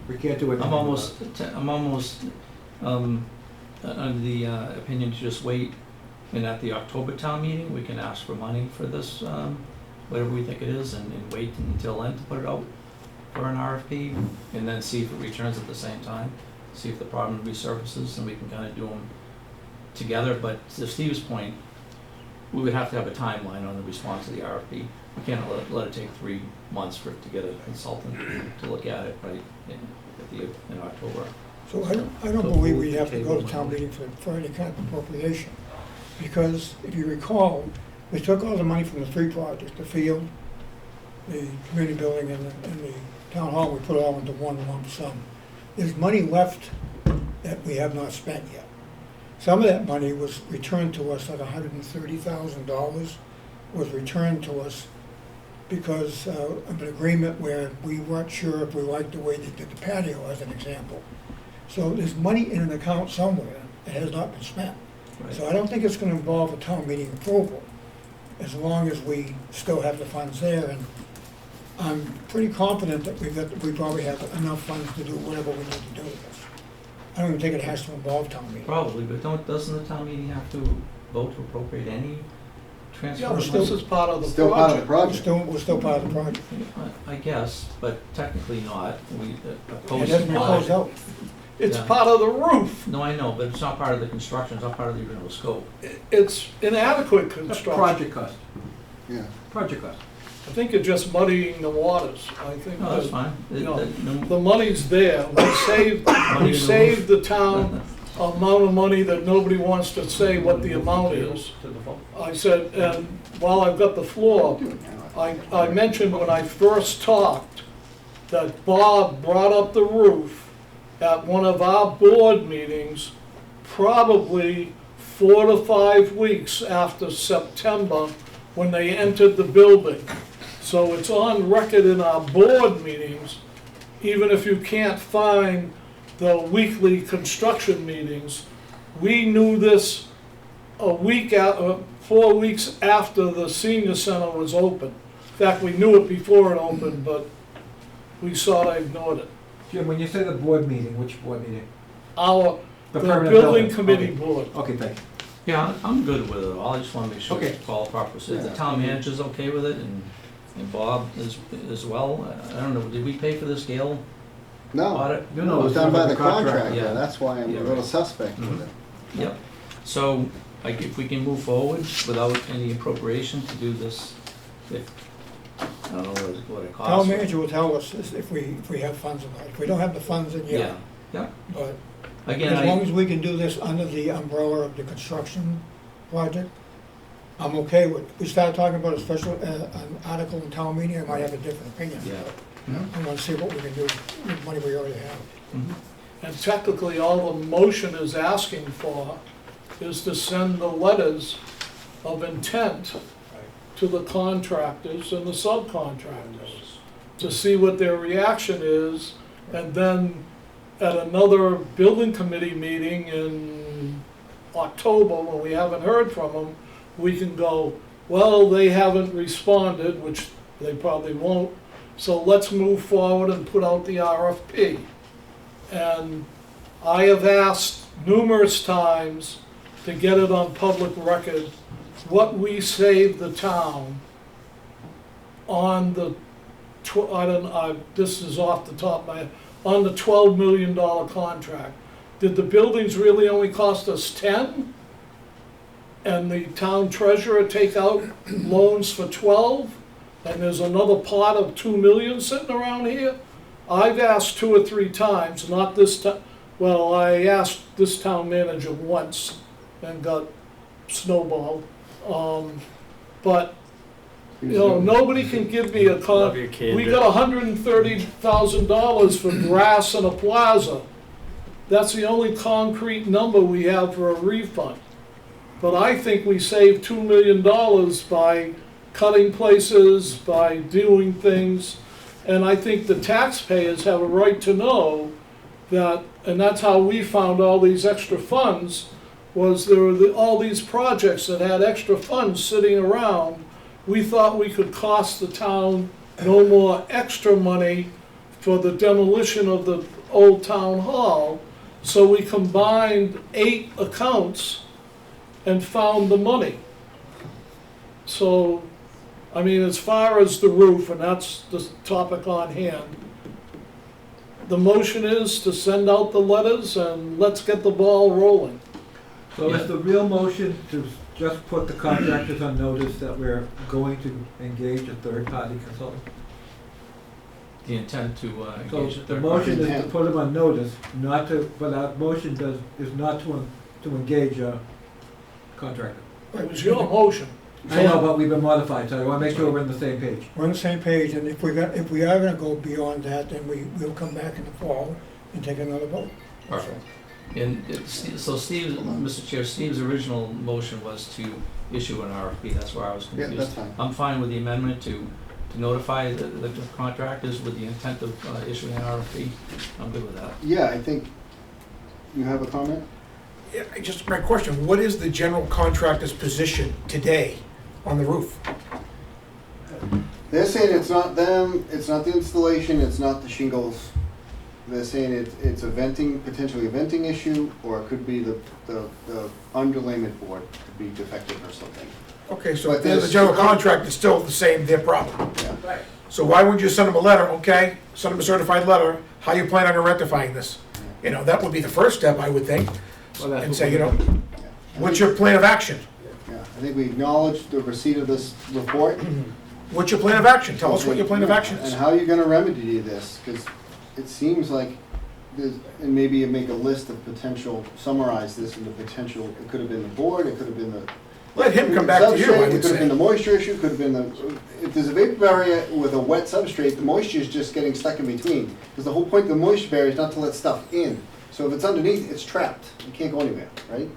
We can't do it. I'm almost under the opinion to just wait, and at the October town meeting, we can ask for money for this, whatever we think it is, and wait until then to put it out for an RFP, and then see if it returns at the same time, see if the problem resurfaces, and we can kind of do them together. But to Steve's point, we would have to have a timeline on the response to the RFP. We can't let it take 3 months for it to get a consultant to look at it, right, in October. So I don't believe we have to go to town meeting for any kind of appropriation. Because if you recall, we took all the money from the 3 projects, the field, the community building and the town hall, we put it all into one lump sum. There's money left that we have not spent yet. Some of that money was returned to us, like $130,000 was returned to us because of an agreement where we weren't sure if we liked the way they did the patio, as an example. So there's money in an account somewhere that has not been spent. Right. So I don't think it's gonna involve a town meeting approval, as long as we still have the funds there. And I'm pretty confident that we probably have enough funds to do whatever we need to do with this. I don't even think it has to involve town meeting. Probably, but doesn't the town meeting have to vote to appropriate any transfer? Yeah, but this is part of the Still part of the project. project. We're still part of the project. I guess, but technically not. We It opposed hasn't been closed out. It's Yeah. part of the roof. No, I know, but it's not part of the construction, it's not part of the original scope. It's inadequate That's construction. project cost, Yeah. project cost. I think you're just muddying the waters. I think No, that's that fine. no. No- the money's there. We saved the town amount of money that nobody wants to say what the amount is. I said, and while I've got the floor, I mentioned when I first talked that Bob brought up the roof at one of our board meetings, probably 4 to 5 weeks after September, when they entered the building. So it's on record in our board meetings, even if you can't find the weekly construction meetings. We knew this 4 weeks after the senior center was open. In fact, we knew it before it opened, but we sort of ignored it. Jim, when you say the board meeting, which board meeting? The permanent building committee Okay. board. Okay, thank you. Yeah, I'm good with it all, I just wanna make sure Okay. it's all proper. So the Yeah. town manager's okay with it, and Bob is as well. I don't know, did we pay for this Gale No, audit? No, it was it's done done by by the the contractor. contractor, Yeah. that's why I'm Yeah, a little right. suspect with it. Yep. So, like, if we can move forward without any appropriation to do this, if, I don't know what it costs. Town manager will tell us if we have funds or not. If we don't have the funds, then Yeah, yeah. yeah. But Again, as long as we can do this under the umbrella of the construction project, I'm okay with it. If we start talking about a special, an article in town meeting, I might have a different opinion. Yeah. I want to see what we can do with money we already have. Mhm. And technically, all the motion is asking for is to send the letters of intent to the contractors and the subcontractors to see what their reaction is, and then at another building committee meeting in October, when we haven't heard from them, we can go, well, they haven't responded, which they probably won't, so let's move forward and put out the RFP. And I have asked numerous times to get it on public record, what we saved the town on the this is off the top of my head, on the $12 million contract. Did the buildings really only cost us 10? And the town treasurer take out loans for 12? And there's another pot of 2 million sitting around here? I've asked 2 or 3 times, not this time, well, I asked this town manager once and got snowballed. But, you know, nobody can give me a Love your candor. we got $130,000 for grass and a plaza. That's the only concrete number we have for a refund. But I think we saved $2 million by cutting places, by doing things. And I think the taxpayers have a right to know that, and that's how we found all these extra funds, was there were all these projects that had extra funds sitting around. We thought we could cost the town no more extra money for the demolition of the old town hall. So we combined 8 accounts and found the money. So, I mean, as far as the roof, and that's the topic on hand, the motion is to send out the letters and let's get the ball rolling. So is the real motion to just put the contractors on notice that we're going to engage a third-party consultant? The intent to So engage a the third motion party. is to put them on notice, not to, but our motion is not to engage a contractor. It was your motion. I know, but we've been modified, so I want to make sure we're on the same page. We're on the same page, and if we are gonna go beyond that, then we'll come back in the fall and take another vote. Perfect. And so Steve, Mr. Chair, Steve's original motion was to issue an RFP, that's where I was Yeah, confused. that's fine. I'm fine with the amendment to notify the contractors with the intent of issuing an RFP. I'm good with that. Yeah, I think, you have a comment? Yeah, just my question, what is the general contractor's position today on the roof? They're saying it's not them, it's not the installation, it's not the shingles. They're saying it's a venting, potentially a venting issue, or it could be the underlayment board could be defective or something. Okay, so But the there's- general contractor is still the same, their problem. Yeah. Right. So why wouldn't you send them a letter, okay, send them a certified letter, how you plan on rectifying this? You know, that would be the first step, I would think, Well, that's and what say, you we're know, gonna- what's your plan of action? Yeah, I think we acknowledge the receipt of this report. What's your plan of action? Tell us what your plan of action And is. how you're gonna remedy this, because it seems like there's, and maybe you make a list of potential, summarize this into potential, it could have been the board, it could have been the. Let him come back to you, I substrate, would It could have been the say. moisture issue, could have been the, if there's a vapor barrier with a wet substrate, the moisture is just getting stuck in between. Because the whole point of the moisture barrier is not to let stuff in. So if it's underneath, it's trapped, it can't go anywhere, right?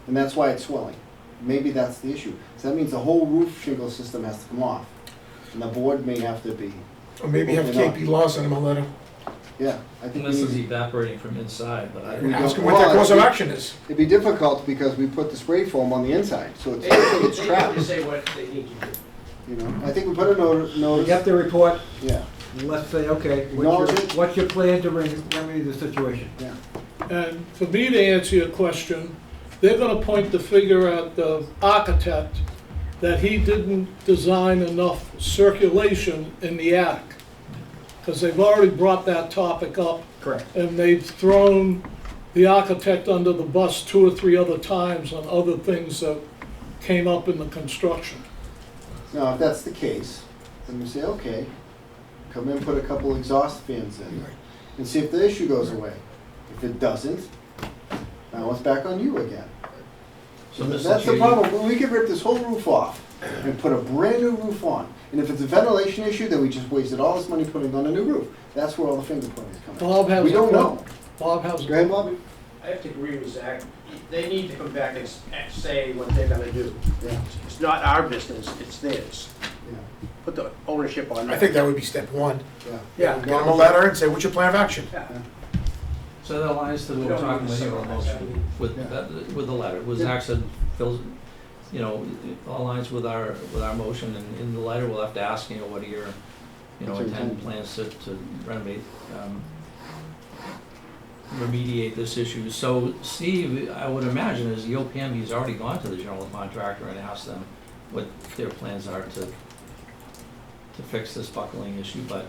And that's why it's swelling. Maybe that's the issue. So that means the whole roof shingle system has to come off. And the board may have to be, Or maybe have KP Law send him a letter, yeah, I think we This is need, evaporating from inside, but I, We ask don't- him what their well, course of it'd be- action is. it'd be difficult because we put the spray foam on the inside, so it's, They it's need trapped, to say what they need to do. you know? I think we put a We notice, get the report, yeah, and let's say, okay, Acknowledge it. what's your plan to remedy the situation? yeah. And for me to answer your question, they're gonna point the finger at the architect that he didn't design enough circulation in the attic. Because they've already brought that topic up, Correct. and they've thrown the architect under the bus 2 or 3 other times on other things that came up in the construction. Now, if that's the case, then we say, okay, come in, put a couple exhaust fans in, and see if the issue goes away. If it doesn't, now it's back on you again. so Mr. That's Chair, the problem, we could rip this whole roof off and put a brand new roof on. And if it's a ventilation issue, then we just wasted all this money putting on a new roof. That's where all the finger pointing is coming. Bob has We a don't point. know. Bob has Go ahead, Bobby. I have to agree with Zach. They need to come back and say what they're gonna do. Yeah, It's not our business, it's theirs. yeah, Put the ownership on that. I think that would be step one. yeah. Yeah, get him a letter and say, what's your plan of action? Yeah. So that aligns to what we're talking about here on motion, with the letter, with Zach said, Phil's, you know, it aligns with our motion, and in the letter, we'll have to ask, you know, what are your, you know, What's your intended intent? plans to remedy, remediate this issue. So Steve, I would imagine as the OPM, he's already gone to the general contractor and asked them what their plans are to to fix this buckling issue, but,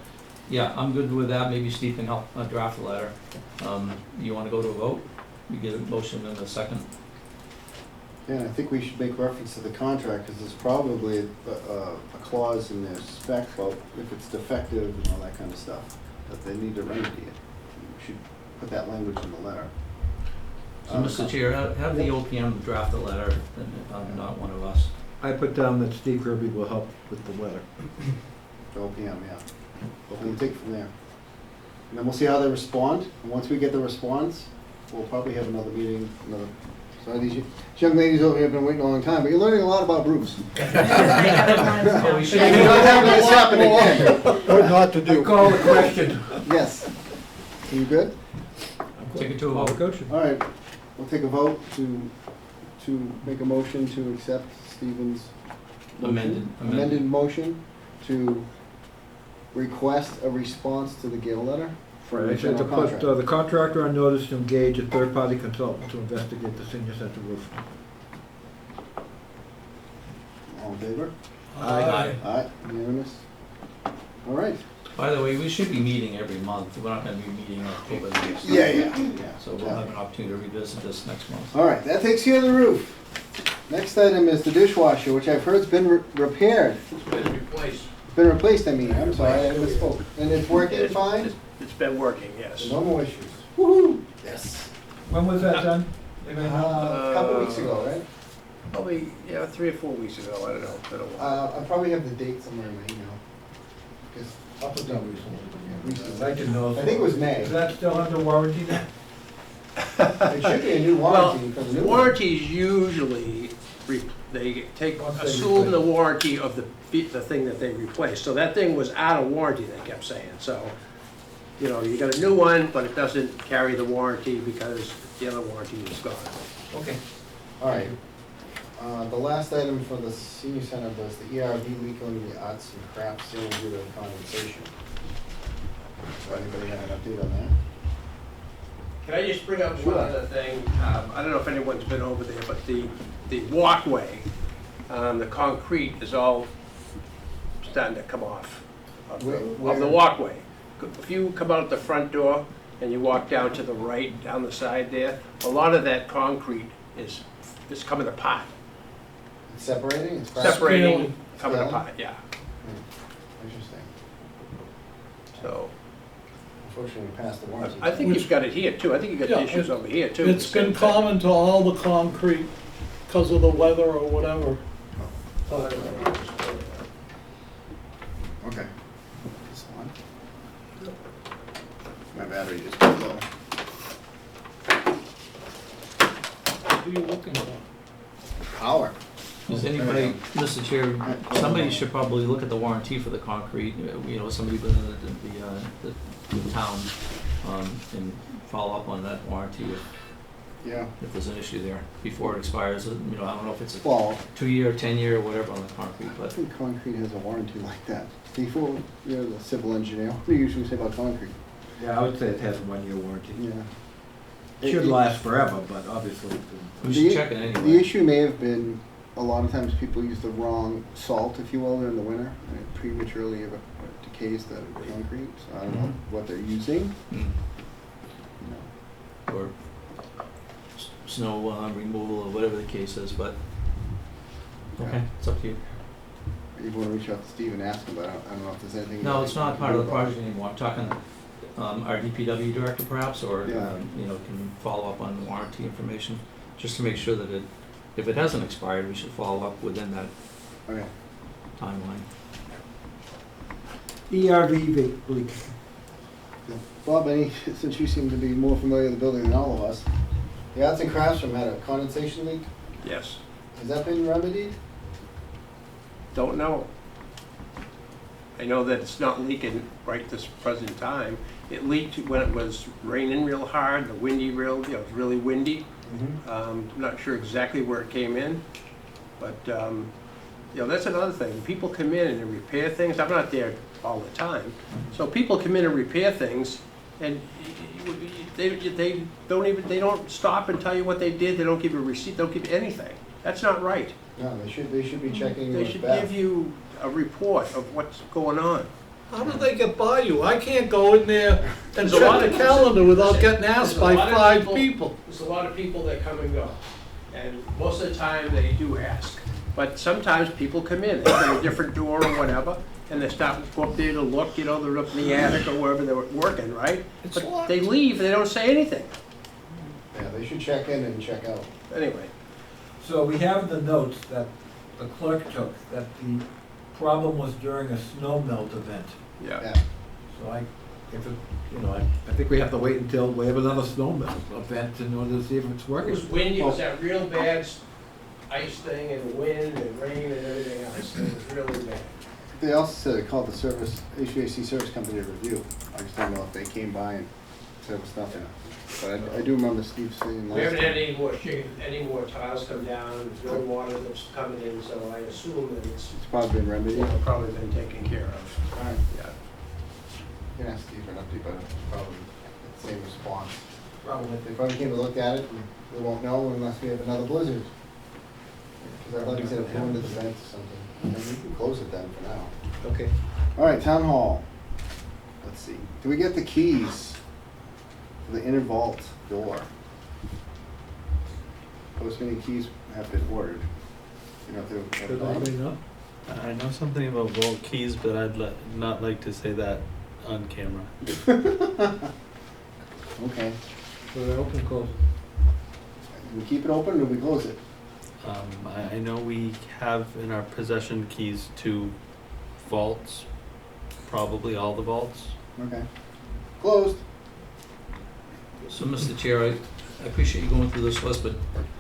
yeah, I'm good with that, maybe Steve can help draft a letter. You wanna go to a vote? We get a motion in a second. Yeah, I think we should make reference to the contract, because there's probably a clause in their spec about if it's defective and all that kind of stuff, that they need to remedy it. We should put that language in the letter. So, Mr. Chair, have the OPM draft a letter, and not one of us. I put down that Steve Kirby will help with the letter. OPM, yeah. We'll take it from there. And then we'll see how they respond, and once we get the response, we'll probably have another meeting, sorry, these young ladies over here have been waiting a long time, but you're learning a lot about roofs. Oh, we should- And you're not having this happen again. What not to do. Call the question. Yes. You good? Take it to a Call the vote. question. All right, we'll take a vote to make a motion to accept Stephen's motion. Amended. Motion to request a response to the Gale letter for I the said to general put contract. the contractor on notice to engage a third-party consultant to investigate the senior center roof. All in favor? Aye. Aye, unanimous. All right. By the way, we should be meeting every month, we're not gonna be meeting in October next. Yeah. So we'll have an opportunity to revisit this next month. All right, that takes care of the roof. Next item is the dishwasher, which I've heard's been repaired. It's been replaced. Been replaced, I mean, I'm sorry, I misspoke. And it's working fine? It's been working, yes. No more issues. Woo-hoo! Yes. When was that done? A couple weeks ago, right? Probably, 3 or 4 weeks ago, I don't know, it's been a while. I probably have the date somewhere in my email. 'Cause I'll put down recently. I didn't know. I think it was May. Is that still under warranty now? It should be a new warranty for the new one. Warranties usually, they take, Once they assume the replace. warranty of the thing that they replaced. So that thing was out of warranty, they kept saying, so, you got a new one, but it doesn't carry the warranty because the other warranty is gone. Okay. All right. The last item for the senior center was the ERV leak on the arts and crafts ceiling due to condensation. So anybody have an update on that? Can I just bring up Sure. one other thing? I don't know if anyone's been over there, but the walkway, the concrete is all starting to come off of the Where? walkway. If you come out the front door and you walk down to the right, down the side there, a lot of that concrete is coming apart. It's separating? It's cracking? Separating, coming Scaling? apart, yeah. Interesting. So, Unfortunately, we passed the warranty. I think you've got it here too. I think you've got Yeah, issues over here too. It's been common to all the concrete because of the weather or whatever. Okay. This one. My battery just went low. What are you looking for? Power. Does anybody, Mr. Chair, somebody should probably look at the warranty for the concrete, somebody within the town, and follow up on that warranty Yeah. if there's an issue there, before it expires. I don't know if it's a Well, 2-year, 10-year, or whatever on the concrete, I but think concrete has a warranty like that. Before, you're the civil engineer, what do you usually say about concrete? Yeah, I would say it has a 1-year warranty. Yeah. It should last forever, but obviously. we should check it The anyway. issue may have been, a lot of times people use the wrong salt, if you will, in the winter, and it prematurely decays the concrete, so I don't know what they're using. Mm. Or snow removal, or whatever the case is, but, okay, it's up to you. You wanna reach out to Steve and ask him, but I don't know if there's anything. No, it's not part of the project anymore. I'm talking our DPW director perhaps, or, Yeah. can follow up on warranty information, just to make sure that if it hasn't expired, we should follow up within that Okay. timeline. ERV leak. Bob, since you seem to be more familiar with the building than all of us, the arts and crafts room had a condensation leak. Yes. Has that been remedied? Don't know. I know that it's not leaking right this present time. It leaked when it was raining real hard, the windy it was really windy. Not sure exactly where it came in, but, that's another thing. People come in and repair things. I'm not there all the time. So people come in and repair things, and they don't stop and tell you what they did. They don't give you a receipt, they don't give you anything. That's not right. No, they should be checking They with should Beth. give you a report of what's going on. How do they get by you? I can't go in there and There's a lot check the of- calendar without getting asked There's a by lot of 5 people. There's a lot of people that come and go, and most of the time they do ask. But sometimes people come in, they have a different door or whatever, and they stop, go up there to look, you know, they're up in the attic or wherever they're working, right? It's But locked. they leave, and they don't say anything. Yeah, they should check in and check out. Anyway, So we have in the notes that the clerk took, that the problem was during a snow melt event. yeah. Yeah. So if it, you know, I think we have to wait until we have another snow melt event in order to see if it's It working. was windy, it was that real bad ice thing and wind and rain and everything else. It was really bad. They also said they called the HVAC service company to review. I just don't know if they came by and said it was nothing. But I do remember Steve saying We last haven't had time. any more tiles come down, there's no water that's coming in, so I assume that it's It's probably been remedied. probably been taken care of. Alright, Yeah. you can ask Steve for an update, but it's probably the same response. Probably. They probably came to look at it, and we won't know unless we have another blizzard. Because I thought he said it into the vent or something. And we can close it then for now. Okay. All right, town hall. Let's see. Do we get the keys for the inner vault door? Those many keys have been ordered. You know, if Does anybody know? I know something about vault keys, but I'd not like to say that on camera. Okay. So they're open, close. Do we keep it open or do we close it? I know we have in our possession keys to vaults, probably all the vaults. Okay. Closed. So, Mr. Chair, I appreciate you going through this list, but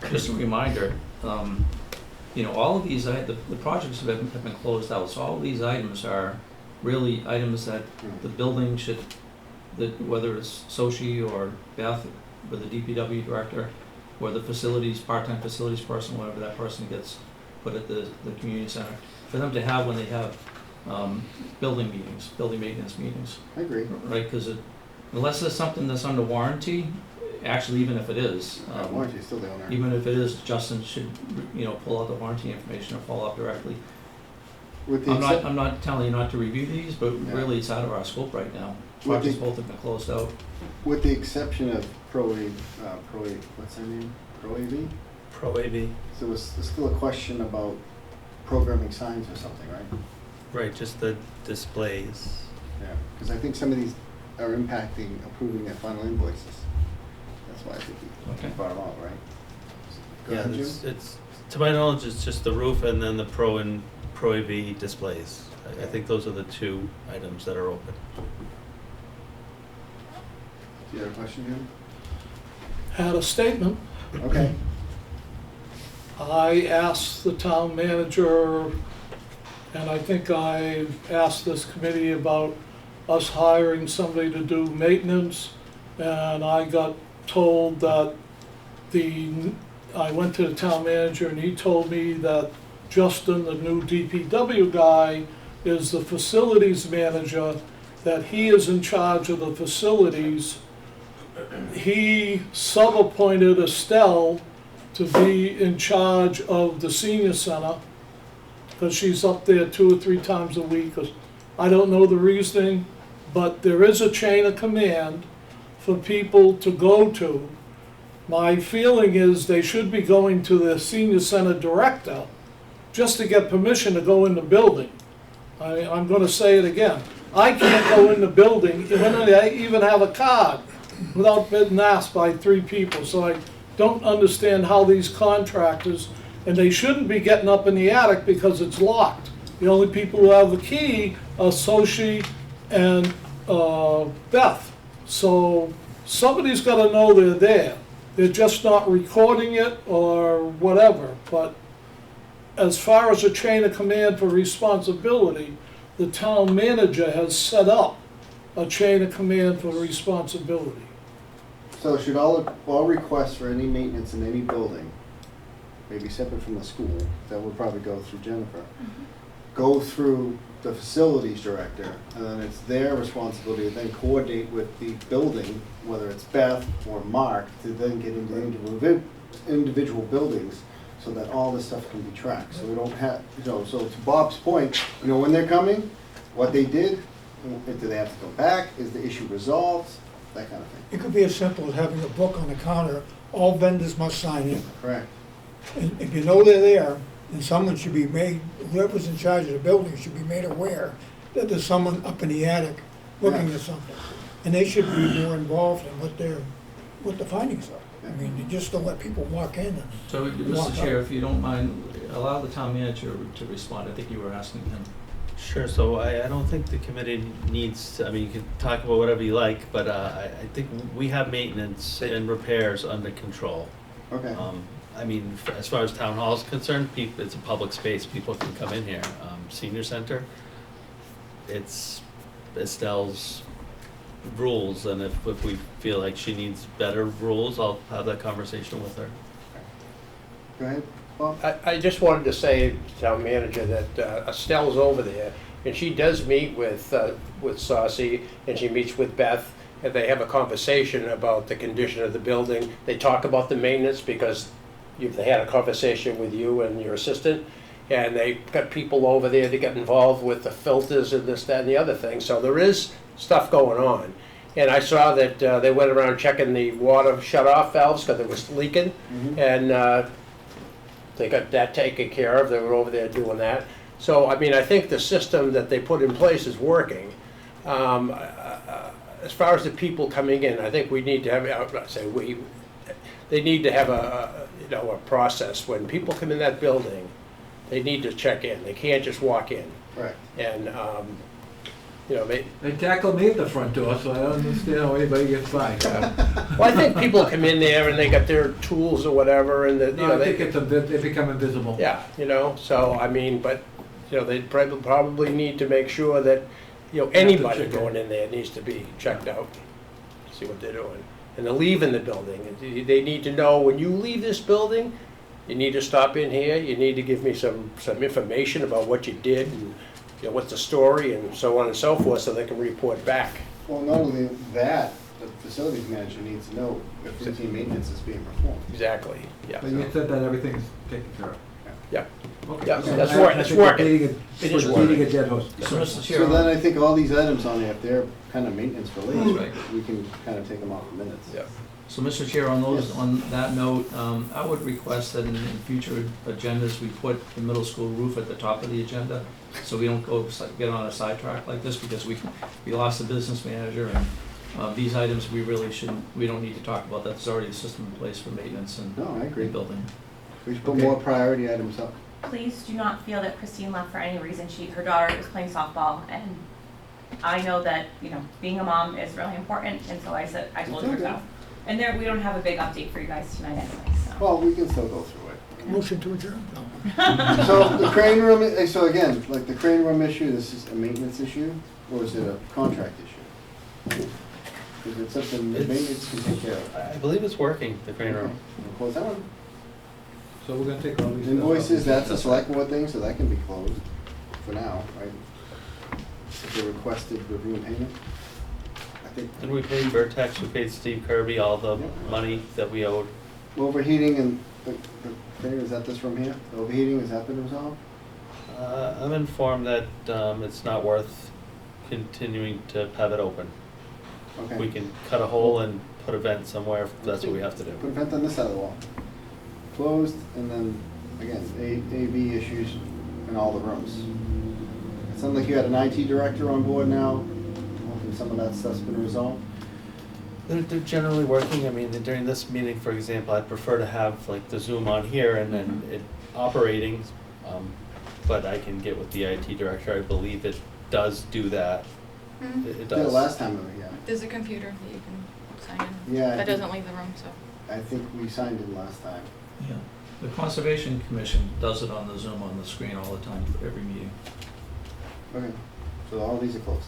just a reminder, you know, all of these, the projects have been closed out, so all of these items are really items that the building should, whether it's Sochi or Beth, or the DPW director, or the facilities, part-time facilities person, whatever that person gets put at the community center, for them to have when they have building meetings, building maintenance meetings. I agree. Right, because unless there's something that's under warranty, actually, even if it is, Warranty is still the owner. even if it is, Justin should, you know, pull out the warranty information or follow up directly. With the I'm not telling you not to review these, but Yeah. really it's out of our scope right now. With Projects the- both have been closed out. With the exception of what's their name? Pro AV? Pro AV. So there's still a question about programming signs or something, right? Right, just the displays. Yeah. Because I think some of these are impacting approving their final invoices. That's why I think we Okay. brought them out, right? Go Yeah, ahead, Jim. it's, to my knowledge, it's just the roof and then the Pro and Pro AV displays. I think those are the two items that are open. Do you have a question, Jim? Had a statement. Okay. I asked the town manager, and I think I asked this committee about us hiring somebody to do maintenance, and I got told that I went to the town manager and he told me that Justin, the new DPW guy, is the facilities manager, that he is in charge of the facilities. He sub-appointed Estelle to be in charge of the senior center, because she's up there 2 or 3 times a week. I don't know the reasoning, but there is a chain of command for people to go to. My feeling is they should be going to the senior center director just to get permission to go in the building. I'm gonna say it again. I can't go in the building, even if I even have a card, without being asked by 3 people. So I don't understand how these contractors, and they shouldn't be getting up in the attic because it's locked. The only people who have the key are Sochi and Beth. So somebody's gotta know they're there. They're just not recording it or whatever. But as far as a chain of command for responsibility, the town manager has set up a chain of command for responsibility. So should all requests for any maintenance in any building, maybe separate from the school, that would probably go through Jennifer, go through the facilities director, and then it's their responsibility to then coordinate with the building, whether it's Beth or Mark, to then get into individual buildings so that all this stuff can be tracked, so we don't have, so to Bob's point, when they're coming, what they did, do they have to go back, is the issue resolved, that kind of thing. It could be as simple as having a book on the counter, all vendors must sign in. Correct. And if you know they're there, then someone should be made, whoever's in charge of the building should be made aware that there's someone up in the attic looking at something. And they should be more involved in what the findings are. I mean, you just don't let people walk in and. So, Mr. Chair, if you don't mind, allow the town manager to respond. I think you were asking him. Sure, so I don't think the committee needs, to- I mean, you can talk about whatever you like, but I think we have maintenance and repairs under control. Okay. I mean, as far as town hall is concerned, it's a public space, people can come in here. Senior center, it's Estelle's rules, and if we feel like she needs better rules, I'll have that conversation with her. Go ahead, Bob. I just wanted to say, town manager, that Estelle's over there, and she does meet with Saucy, and she meets with Beth, and they have a conversation about the condition of the building. They talk about the maintenance, because they had a conversation with you and your assistant, and they got people over there that get involved with the filters and this, that, and the other thing. So there is stuff going on. And I saw that they went around checking the water shut-off valves because it was leaking, and they got that taken care of. They were over there doing that. So, I mean, I think the system that they put in place is working. As far as the people coming in, I think we need to have, they need to have a process. When people come in that building, they need to check in. They can't just walk in. Right. And, They tackle me at the front door, so I don't understand how anybody gets by. well, I think people come in there and they got their tools or whatever, and No, I think they become invisible. yeah, so I mean, but they probably need to make sure that anybody check in. going in there needs to be checked out, see what they're doing, and they're leaving the building. And they need to know when you leave this building, you need to stop in here. You need to give me some information about what you did and what's the story and so on and so forth, so they can report back. Well, not only that, the facilities manager needs to know if routine maintenance is being performed. Exactly. Yeah. But you said that everything's taken care of. Yeah. Okay. Yeah, So that's I- working. I It's think we're working. beating It is we're beating working. a dead horse. So, Mr. Chair. So then I think all these items on there, if they're kind of maintenance That's related, right. we can kind of take them off the minutes. Yeah. So, Mr. Chair, on Yes. on that note, I would request that in future agendas, we put the middle school roof at the top of the agenda, so we don't get on a sidetrack like this, because we lost the business manager, and these items, we don't need to talk about that. There's already a system in place for maintenance and No, I agree. rebuilding. We should put Okay. more priority items up. Please do not feel that Christine left for any reason. Her daughter is playing softball, and I know that, being a mom is really important, and so I told her so. And we don't have a big update for you guys tonight anyway, so. Well, we can still go through it. Motion to adjourn? No. So the crane room, so again, like the crane room issue, this is a maintenance issue, or is it a contract issue? Is it something the maintenance can take care of? I believe it's working, the crane room. We'll close that one. So we're gonna take all these. Invoices, that's a select board thing, so that can be closed for now, right? If they requested review and payment. I think And we paid Vertex, we paid Steve Kirby all the money that we owed. overheating and, is that this from here? The overheating, has that been resolved? I'm informed that it's not worth continuing to have it open. Okay. We can cut a hole and put a vent somewhere if that's what we have to Put a do. vent on this side of the wall. Closed, and then, again, AV issues in all the rooms. It sounds like you had an IT director on board now, hoping some of that stuff's been resolved. They're generally working. I mean, during this meeting, for example, I'd prefer to have like the Zoom on here and then it operating. But I can get with the IT director. I believe it does do that. It Did it does. last time we were here. There's a computer that you can sign in. Yeah, I That think- doesn't leave the room, so. I think we signed in last time. Yeah. The Conservation Commission does it on the Zoom on the screen all the time for every meeting. Okay, so all these are closed.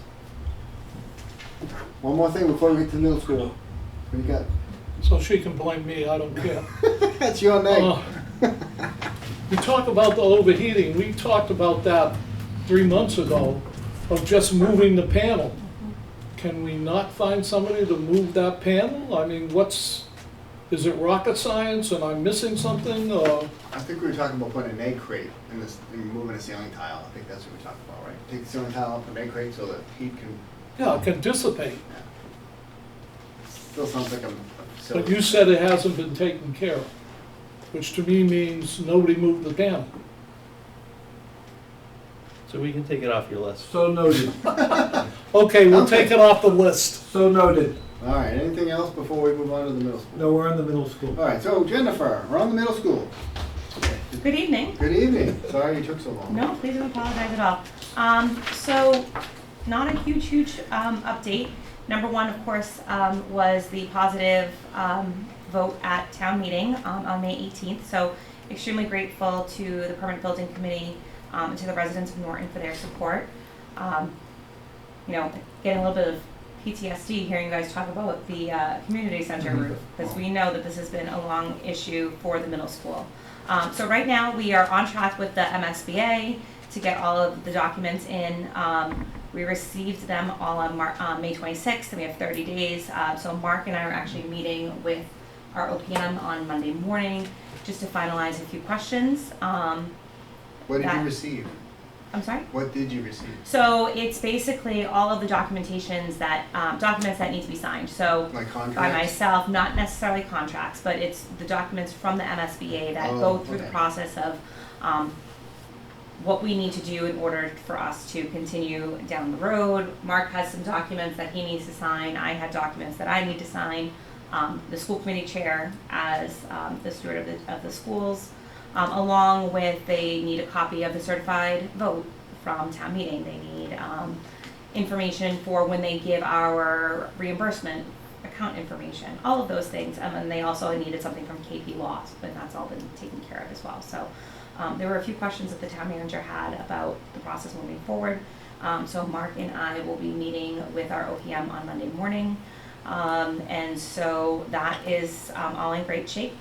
One more thing before we get to middle school. What do you got? So she can blame me, I don't care. That's your name. We talk about the overheating, we talked about that 3 months ago, of just moving the panel. Can we not find somebody to move that panel? I mean, Is it rocket science and I'm missing something, or? I think we were talking about putting an egg crate in this, and removing a ceiling tile. I think that's what we talked about, right? Take the ceiling tile off an egg crate so that heat can, Yeah, it can dissipate, still sounds like a but you said it hasn't been taken care of, which to me means nobody moved the panel. So we can take it off your list. So noted, Okay, we'll take it off the list. so noted. All right, anything else before we move on to the middle school? No, we're in the middle school. All right, so Jennifer, we're on the middle school. Good evening. Good evening. Sorry you took so long. No, please don't apologize at all. So, not a huge update. Number one, of course, was the positive vote at town meeting on May 18th. So, extremely grateful to the Permanent Building Committee and to the residents of Norton for their support. You know, getting a little bit of PTSD hearing you guys talk about the community center roof, because we know that this has been a long issue for the middle school. So right now, we are on track with the MSBA to get all of the documents in. We received them all on May 26th, and we have 30 days. So Mark and I are actually meeting with our OPM on Monday morning just to finalize a few questions. What did you receive? I'm sorry? What did you receive? So it's basically all of the documentations that, documents that need to be signed. So Like contracts? by myself, not necessarily contracts, but it's the documents from the MSBA that go through the process of what we need to do in order for us to continue down the road. Mark has some documents that he needs to sign. I have documents that I need to sign. The school committee chair as the steward of the schools, along with they need a copy of the certified vote from town meeting. They need information for when they give our reimbursement account information, all of those things. And they also needed something from KP Law, but that's all been taken care of as well. So there were a few questions that the town manager had about the process moving forward. So Mark and I will be meeting with our OPM on Monday morning. And so that is all in great shape.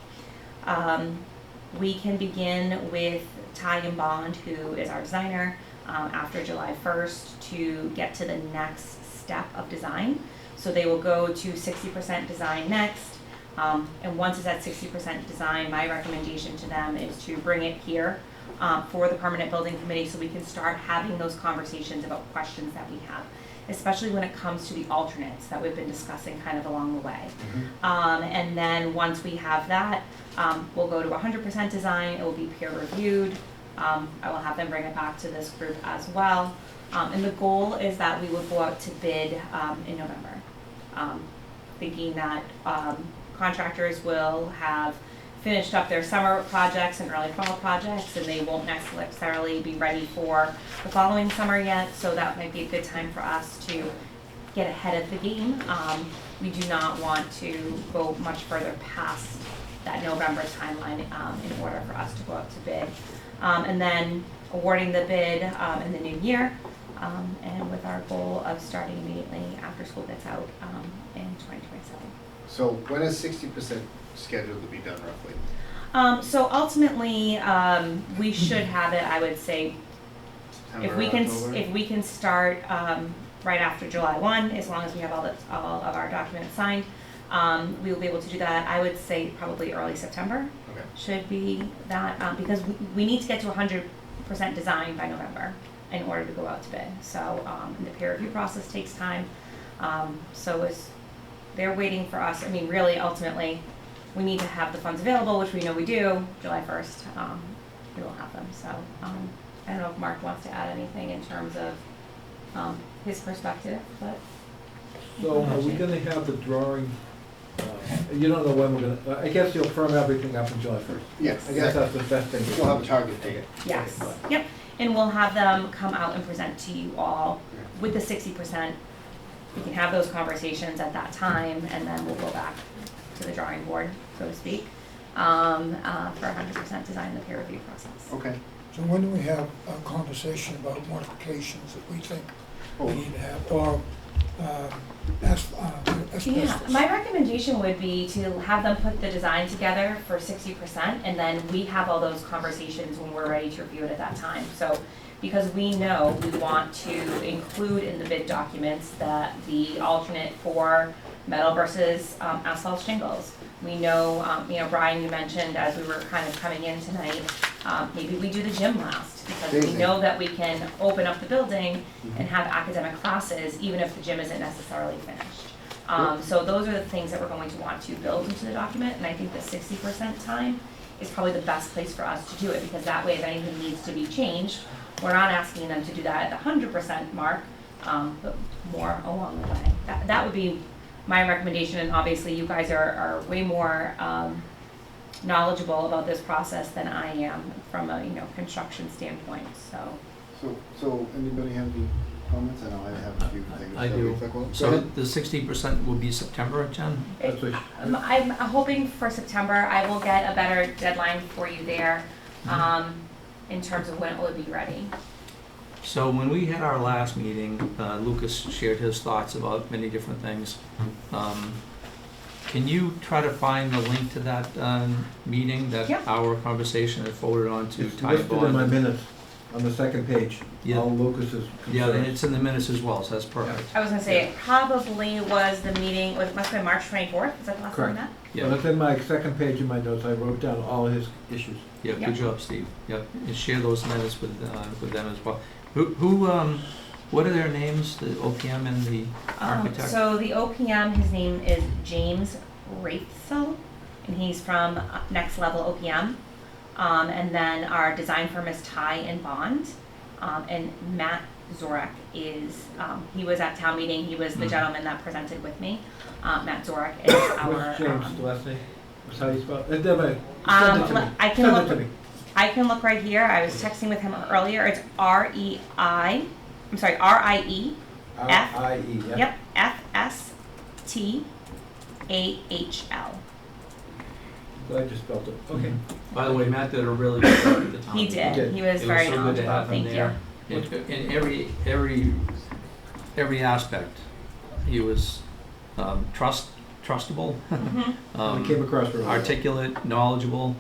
We can begin with Ty and Bond, who is our designer, after July 1st to get to the next step of design. So they will go to 60% design next. And once it's at 60% design, my recommendation to them is to bring it here for the Permanent Building Committee so we can start having those conversations about questions that we have, especially when it comes to the alternates that we've been discussing kind of along the way. And then once we have that, we'll go to 100% design. It will be peer reviewed. I will have them bring it back to this group as well. And the goal is that we would go out to bid in November, thinking that contractors will have finished up their summer projects and early fall projects, and they won't necessarily be ready for the following summer yet. So that might be a good time for us to get ahead of the game. We do not want to go much further past that November timeline in order for us to go out to bid. And then awarding the bid in the new year, and with our goal of starting immediately after school gets out in 2027. So when is 60% scheduled to be done roughly? So ultimately, we should have it, I would say, if we can start right after July 1, as long as we have all of our documents signed, we will be able to do that. I would say probably early September should be that, because we need to get to 100% design by November in order to go out to bid. So and the peer review process takes time. So they're waiting for us. I mean, really, ultimately, we need to have the funds available, which we know we do. July 1st, we will have them. So I don't know if Mark wants to add anything in terms of his perspective, but. So are we gonna have the drawing, you don't know when we're gonna, I guess you'll firm everything up in July 1st. Yes. I guess that's the best thing. We'll have a target date. Yes, yep, and we'll have them come out and present to you all with the 60%. We can have those conversations at that time, and then we'll go back to the drawing board, so to speak, for 100% design the peer review process. Okay. So when do we have a conversation about modifications that we think we need to have, or asbestos? Yeah, my recommendation would be to have them put the design together for 60%, and then we have all those conversations when we're ready to review it at that time. So, because we know we want to include in the bid documents that the alternate for metal versus asphalt shingles. We know, Brian, you mentioned as we were kind of coming in tonight, maybe we do the gym last, because we Amazing. know that we can open up the building and have academic classes, even if the gym isn't necessarily finished. So those are the things that we're going to want to build into the document, and I think the 60% time is probably the best place for us to do it, because that way if anything needs to be changed, we're not asking them to do that at the 100% mark, but more along the way. That would be my recommendation, and obviously you guys are way more knowledgeable about this process than I am from a, construction standpoint, so. So anybody have any comments? I know I have a few things. I that do. we think will- Go So ahead. the 60% will be September, Jen? That's what- I'm hoping for September. I will get a better deadline for you there, in terms of when it will be ready. So when we had our last meeting, Lucas shared his thoughts about many different things. Can you try to find the link to that meeting, that Yep. our conversation and forward it on to It's Ty listed in my Bond? minutes on the second page, Yeah. all Lucas's Yeah, and concerns. it's in the minutes as well, so that's perfect. I was gonna say, it probably was the meeting, it must have been March 24th, is that the last time we Correct. met? But it's in my second page of my notes, I wrote down all his issues. Yeah, Yep. good job, Steve. Yep, and share those minutes with them as well. What are their names, the OPM and the architect? So the OPM, his name is James Raithsel, and he's from Next Level OPM. And then our design firm is Ty and Bond. And Matt Zorak is, he was at town meeting, he was the gentleman that presented with me. Matt Zorak is our. What's James' last name? What's how you spell it? Send it to me. I can Send look. it to me. I can look right here. I was texting with him earlier. It's R-E-I, I'm sorry, R-I-E. F- R-I-E, yeah. Yep, F-S-T-A-H-L. I just spelled it, okay. By the way, Matt did a really good job at the time. He did. did. He was It very so good to knowledgeable. have him Thank you. there. In every aspect, he was trustable, I came across really well. articulate, knowledgeable,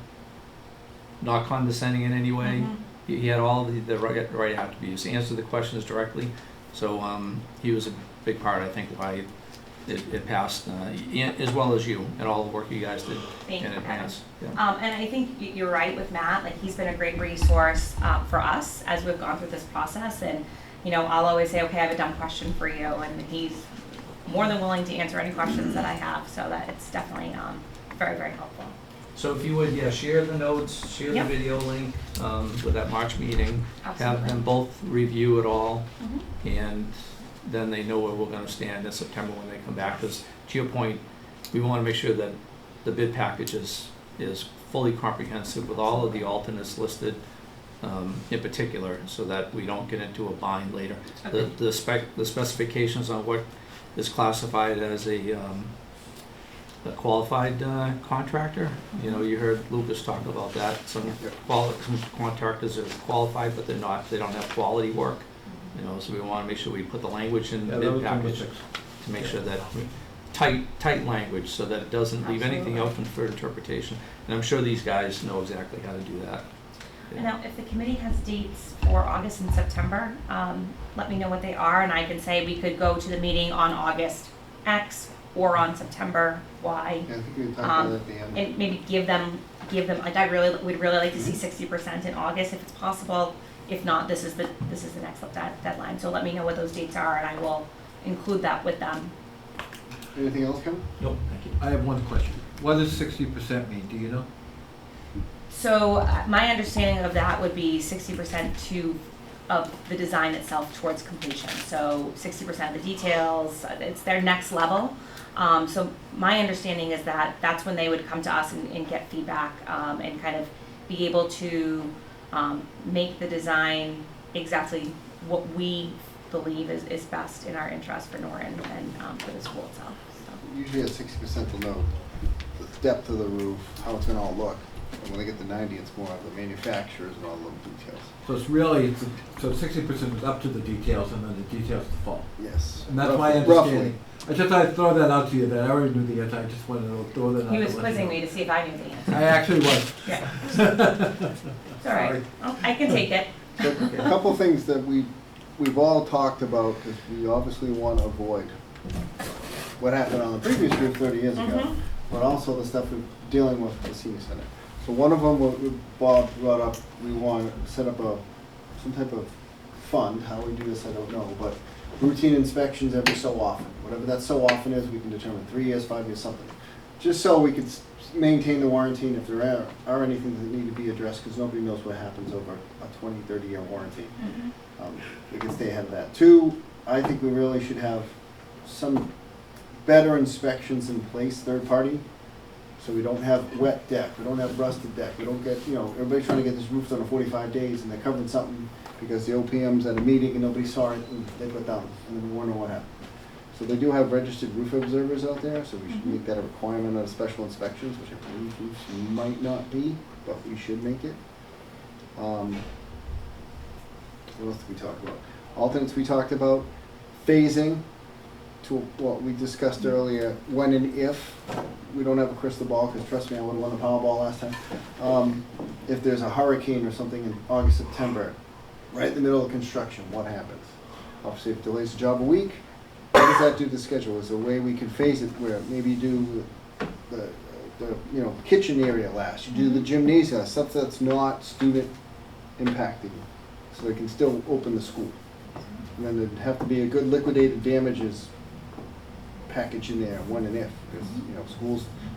not condescending in any way. Mhm. He had all the right attributes, answered the questions directly. So he was a big part, I think, why it passed, as well as you and all the work you guys did Thank in you, advance. Yeah. And I think you're right with Matt, like, he's been a great resource for us as we've gone through this process, and, I'll always say, okay, I have a dumb question for you, and he's more than willing to answer any questions that I have, so that it's definitely very, very helpful. So if you would, share the notes, share the Yep. video link with that March meeting. Have Absolutely. them both review it all, Mhm. and then they know where we're gonna stand in September when they come back. Because to your point, we wanna make sure that the bid package is fully comprehensive with all of the alternates listed in particular, so that we don't get into a bind later. Okay. The specifications on what is classified as a qualified contractor. You heard Lucas talk about that. Some contractors are qualified, but they're not, they don't have quality work. So we wanna make sure we put the language in the Yeah, that bid was number package 6. to make sure that, tight language, so that it doesn't leave anything open for interpretation. And I'm sure these guys know exactly how to do that. And now, if the committee has dates for August and September, let me know what they are, and I can say we could go to the meeting on August X or on September Y. Yeah, I think we talked about that at the end. And maybe give them, like, we'd really like to see 60% in August if it's possible. If not, this is the next deadline. So let me know what those dates are, and I will include that with them. Anything else, Kevin? Nope, thank you. I have one question. What does 60% mean, do you know? So my understanding of that would be 60% of the design itself towards completion. So 60% of the details, it's their next level. So my understanding is that that's when they would come to us and get feedback and kind of be able to make the design exactly what we believe is best in our interest for Norton and for the school itself. So. Usually at 60% they'll know the depth of the roof, how it's gonna all look. And when they get to 90, it's more of the manufacturers and all the details. So it's really, so 60% is up to the details and then the details to fall. Yes. And that's my Roughly. understanding. I just thought I'd throw that out to you, that I already knew the answer, I just wanted to throw that out. He was to let you quizzing know. me to see if I knew the answer. I actually was. Yeah. It's all right. Well, I can take it. So, a couple things that we've all talked about, because we obviously want to avoid what happened on the previous roof 30 years ago, Mhm. but also the stuff we're dealing with at the senior center. So one of them, what Bob brought up, we want to set up some type of fund. How we do this, I don't know, but routine inspections every so often. Whatever that so often is, we can determine 3 years, 5 years, something. Just so we can maintain the warranty, and if there are anything that need to be addressed, because nobody knows what happens over a 20, 30-year warranty. We can stay ahead of that. 2, I think we really should have some better inspections in place, third party, so we don't have wet deck, we don't have rusted deck, we don't get, everybody's trying to get this roof done in 45 days, and they're covering something because the OPM's at a meeting and nobody saw it, and they put down, and then we wonder what happened. So they do have registered roof observers out there, so we should make that a requirement of special inspections, which I believe roofs might not be, but we should make it. What else did we talk about? Alternates we talked about, phasing to what we discussed earlier, when and if, we don't have a crystal ball, because trust me, I would've won the Powerball last time. If there's a hurricane or something in August, September, right in the middle of construction, what happens? Obviously, if it delays the job a week, what does that do to the schedule? Is there a way we can phase it where maybe you do the kitchen area last, you do the gymnasium, stuff that's not student impacting, so they can still open the school. And then there'd have to be a good liquidated damages package in there, when and if, because,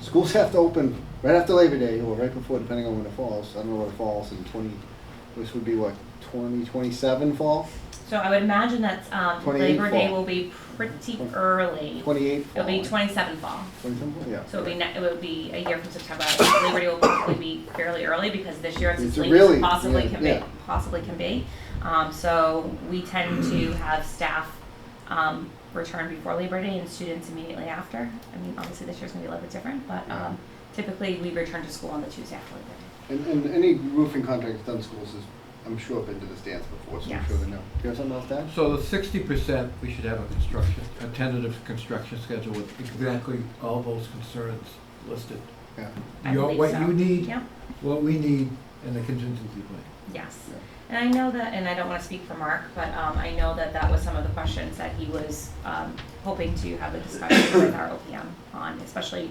schools have to open right after Labor Day, or right before, depending on when it falls. I don't know when it falls in this would be what, 2027 fall? So I would imagine that 28 Labor Day fall. will be pretty early. 28 fall. It'll be 27 fall. 27 fall, yeah. So it would be a year from September. Labor Day will probably be fairly early because this year it's as It's late really- as possibly yeah. can be. So we tend to have staff return before Labor Day and students immediately after. I mean, obviously this year's gonna be a little bit different, but typically we return to school on the Tuesday after Labor Day. And any roofing contractor that's done schools has, I'm sure, been to this dance before, so I'm Yes. sure they know. Do you have something else to add? So the 60%, we should have a tentative construction schedule with exactly all those concerns listed. Yeah. I believe What so. you need, Yeah. what we need, and the contingency plan. Yes. Yeah. And I know that, and I don't want to speak for Mark, but I know that that was some of the questions that he was hoping to have a discussion with our OPM on, especially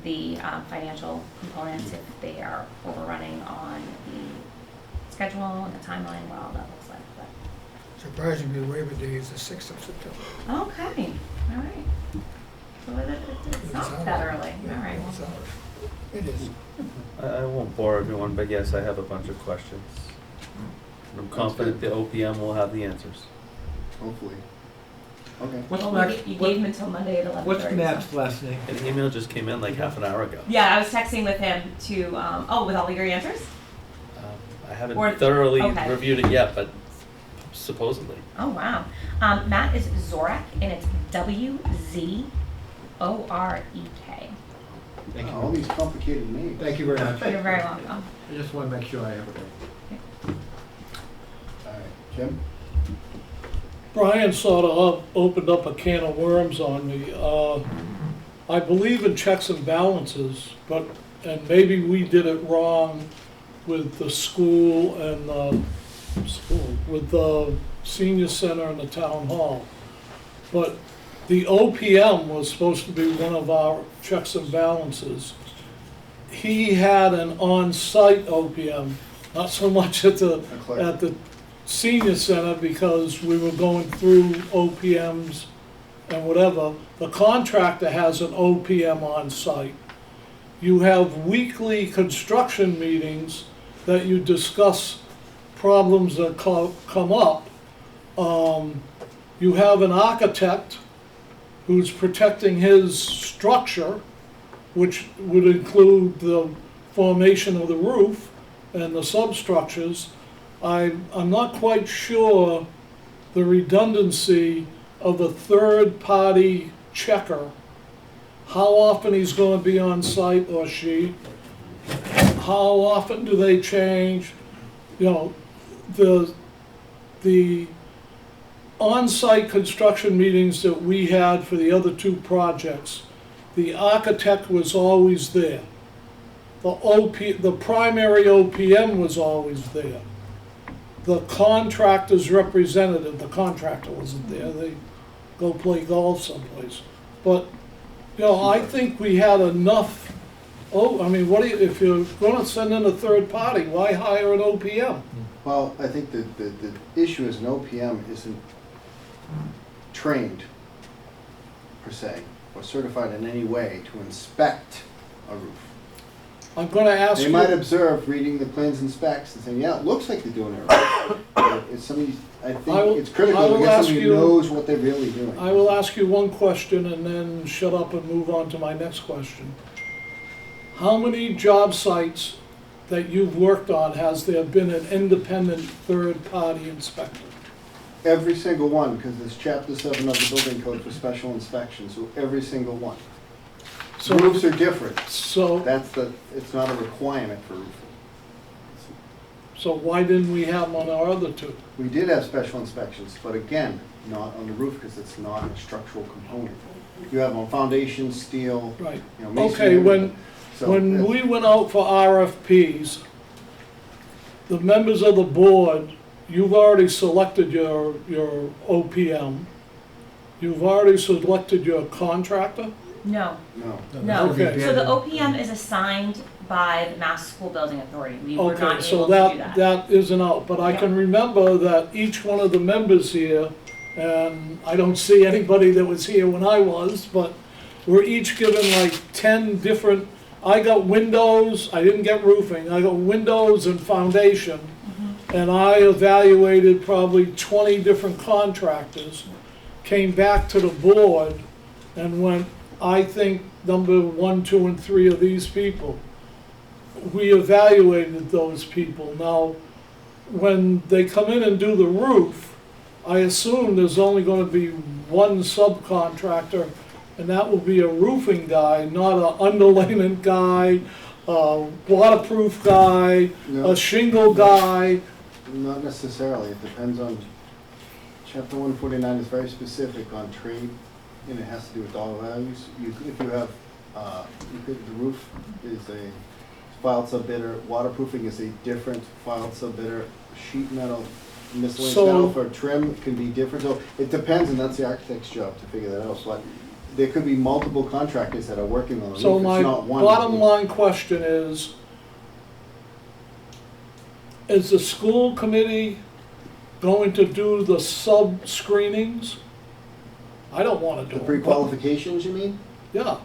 the financial components, if they are overrunning on the schedule and the timeline, what all that looks like. But Surprisingly, Labor Day is the 6th of September. okay, all right. So it's not that early. All right. It's it is. I won't bore everyone, but yes, I have a bunch of questions. And I'm confident the OPM will have the answers. Hopefully. Okay. What's Well, Matt's, you gave him until Monday at 11:30. what's Matt's last name? An email just came in like half an hour ago. Yeah, I was texting with him to, with all your answers? I haven't Or- thoroughly okay. reviewed it yet, but supposedly. Oh, wow. Matt is Zorak, and it's WZOREK. Thank you. All these complicated names. Thank you very much. You're very welcome. I just want to make sure I have it right. All right, Jim? Brian sort of opened up a can of worms on me. I believe in checks and balances, and maybe we did it wrong with the school and with the senior center and the town hall. But the OPM was supposed to be one of our checks and balances. He had an on-site OPM, not so much at the senior center, because we were going through OPMs and whatever. The contractor has an OPM on site. You have weekly construction meetings that you discuss problems that come up. You have an architect who's protecting his structure, which would include the formation of the roof and the substructures. I'm not quite sure the redundancy of a third-party checker, how often he's going to be on site or she, how often do they change, the on-site construction meetings that we had for the other two projects, the architect was always there. The primary OPM was always there. The contractor's representative, the contractor wasn't there, they go play golf someplace. But, you know, I think we had enough, I mean, if you're gonna send in a third party, why hire an OPM? Well, I think the issue is an OPM isn't trained, per se, or certified in any way to inspect a roof. I'm gonna ask They you. might observe, reading the plans and specs, and saying, yeah, it looks like they're doing it right. But it's somebody, I think it's I critical to will get ask somebody you- who knows what they're really doing. I will ask you one question and then shut up and move on to my next question. How many job sites that you've worked on has there been an independent third-party inspector? Every single one, because there's chapter 7 of the building code for special inspections, so every single one. So- Roofs are different. So, It's not a requirement for roofing. so why didn't we have them on our other two? We did have special inspections, but again, not on the roof because it's not a structural component. You have on foundation, steel, Right. you know, masonry. Okay, everything. So, when that's- we went out for RFPs, the members of the board, you've already selected your OPM. You've already selected your contractor? No, No. no. Okay. So the OPM is assigned by the Mass School Building Authority. We were Okay, not so able to do that. that isn't out, but I can remember that each one of the members here, and I don't see anybody that was here when I was, but we're each given like 10 different, I got windows, I didn't get roofing, I got windows and foundation. And I evaluated probably 20 different contractors, came back to the board and went, I think number 1, 2, and 3 of these people. We evaluated those people. Now, when they come in and do the roof, I assume there's only gonna be one subcontractor, and that will be a roofing guy, not an underlayment guy, a waterproof guy, No. a shingle guy. Not necessarily, it depends on, chapter 149 is very specific on trade, and it has to do with dollar values. If you have, the roof is a filed sub-bidder, waterproofing is a different filed sub-bidder, sheet metal, miscellaneous So- metal for trim can be different, so it depends, and that's the architect's job to figure that out, but there could be multiple contractors that are working on the So roof, my it's not one. bottom line question is the school committee going to do the sub-screenings? I don't wanna do The them. pre-qualifications, you mean? Yeah.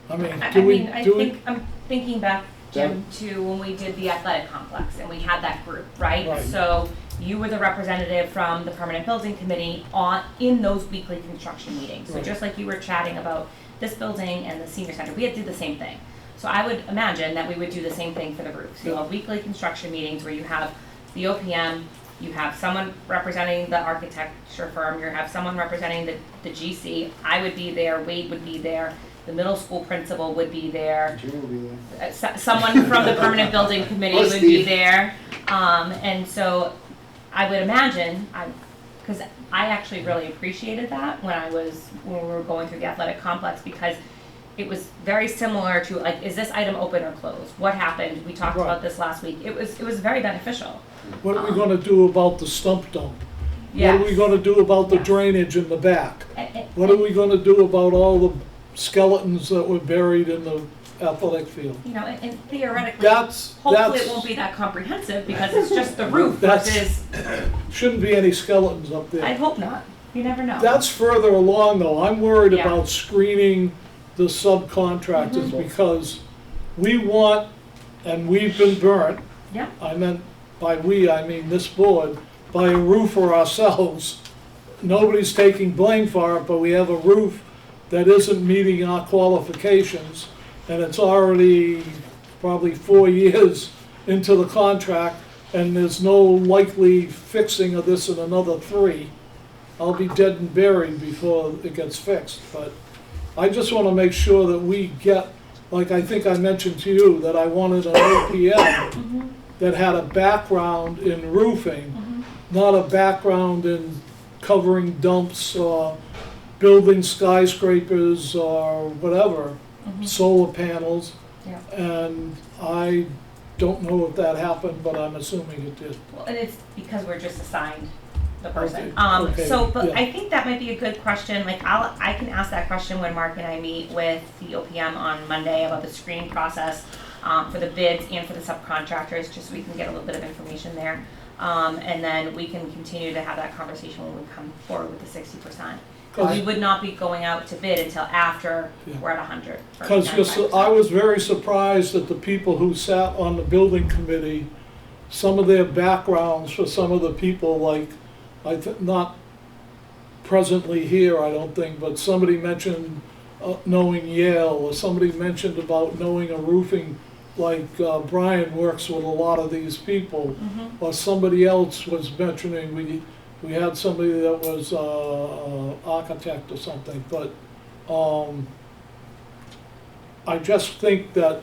I mean, I do we, mean, I do we? think, I'm thinking back, Jim, to when we did the athletic complex and we had that group, right? Right. So you were the representative from the permanent building committee in those weekly construction meetings. So Right. just like you were chatting about this building and the senior center, we had to do the same thing. So I would imagine that we would do the same thing for the roofs. You have weekly construction meetings where you have the OPM, you have someone representing the architecture firm, you have someone representing the GC. I would be there, Wade would be there, the middle school principal would be there. Jim will be there. Someone from the permanent building committee Or would be Steve. there. And so I would imagine, because I actually really appreciated that when we were going through the athletic complex, because it was very similar to, like, is this item open or closed? What happened? We talked Right. about this last week. It was very beneficial. What are we gonna do about the stump dump? Yeah. What are we gonna do about the Yes. drainage in the back? And- What are we gonna do about all the skeletons that were buried in the athletic field? You know, and theoretically, That's, hopefully it won't be that comprehensive because it's just the roof That's- versus, shouldn't be any skeletons up I there. hope not. You never know. That's further along though. I'm worried Yeah. about screening the subcontractors because we want, and we've been burnt, Yeah. I meant by we, I mean this board, by a roofer ourselves. Nobody's taking blame for it, but we have a roof that isn't meeting our qualifications, and it's already probably 4 years into the contract, and there's no likely fixing of this in another 3. I'll be dead and buried before it gets fixed, but I just wanna make sure that we get, like I think I mentioned to you, that I wanted an OPM that had a background in roofing, not a background in covering dumps or building skyscrapers or whatever, solar panels. Yeah. And I don't know if that happened, but I'm assuming it did. Well, and it's because we're just assigned the person. Okay, So, but yeah. I think that might be a good question, like, I can ask that question when Mark and I meet with the OPM on Monday about the screening process, for the bids and for the subcontractors, just so we can get a little bit of information there. And then we can continue to have that conversation when we come forward with the 60%. Because we would not be going out to bid until after Yeah. we're at 100. or Because 95%. I was very surprised that the people who sat on the building committee, some of their backgrounds for some of the people, like, not presently here, I don't think, but somebody mentioned knowing Yale, or somebody mentioned about knowing a roofing, like Brian works with a lot of these people, Mhm. or somebody else was mentioning, we had somebody that was architect or something, but I just think that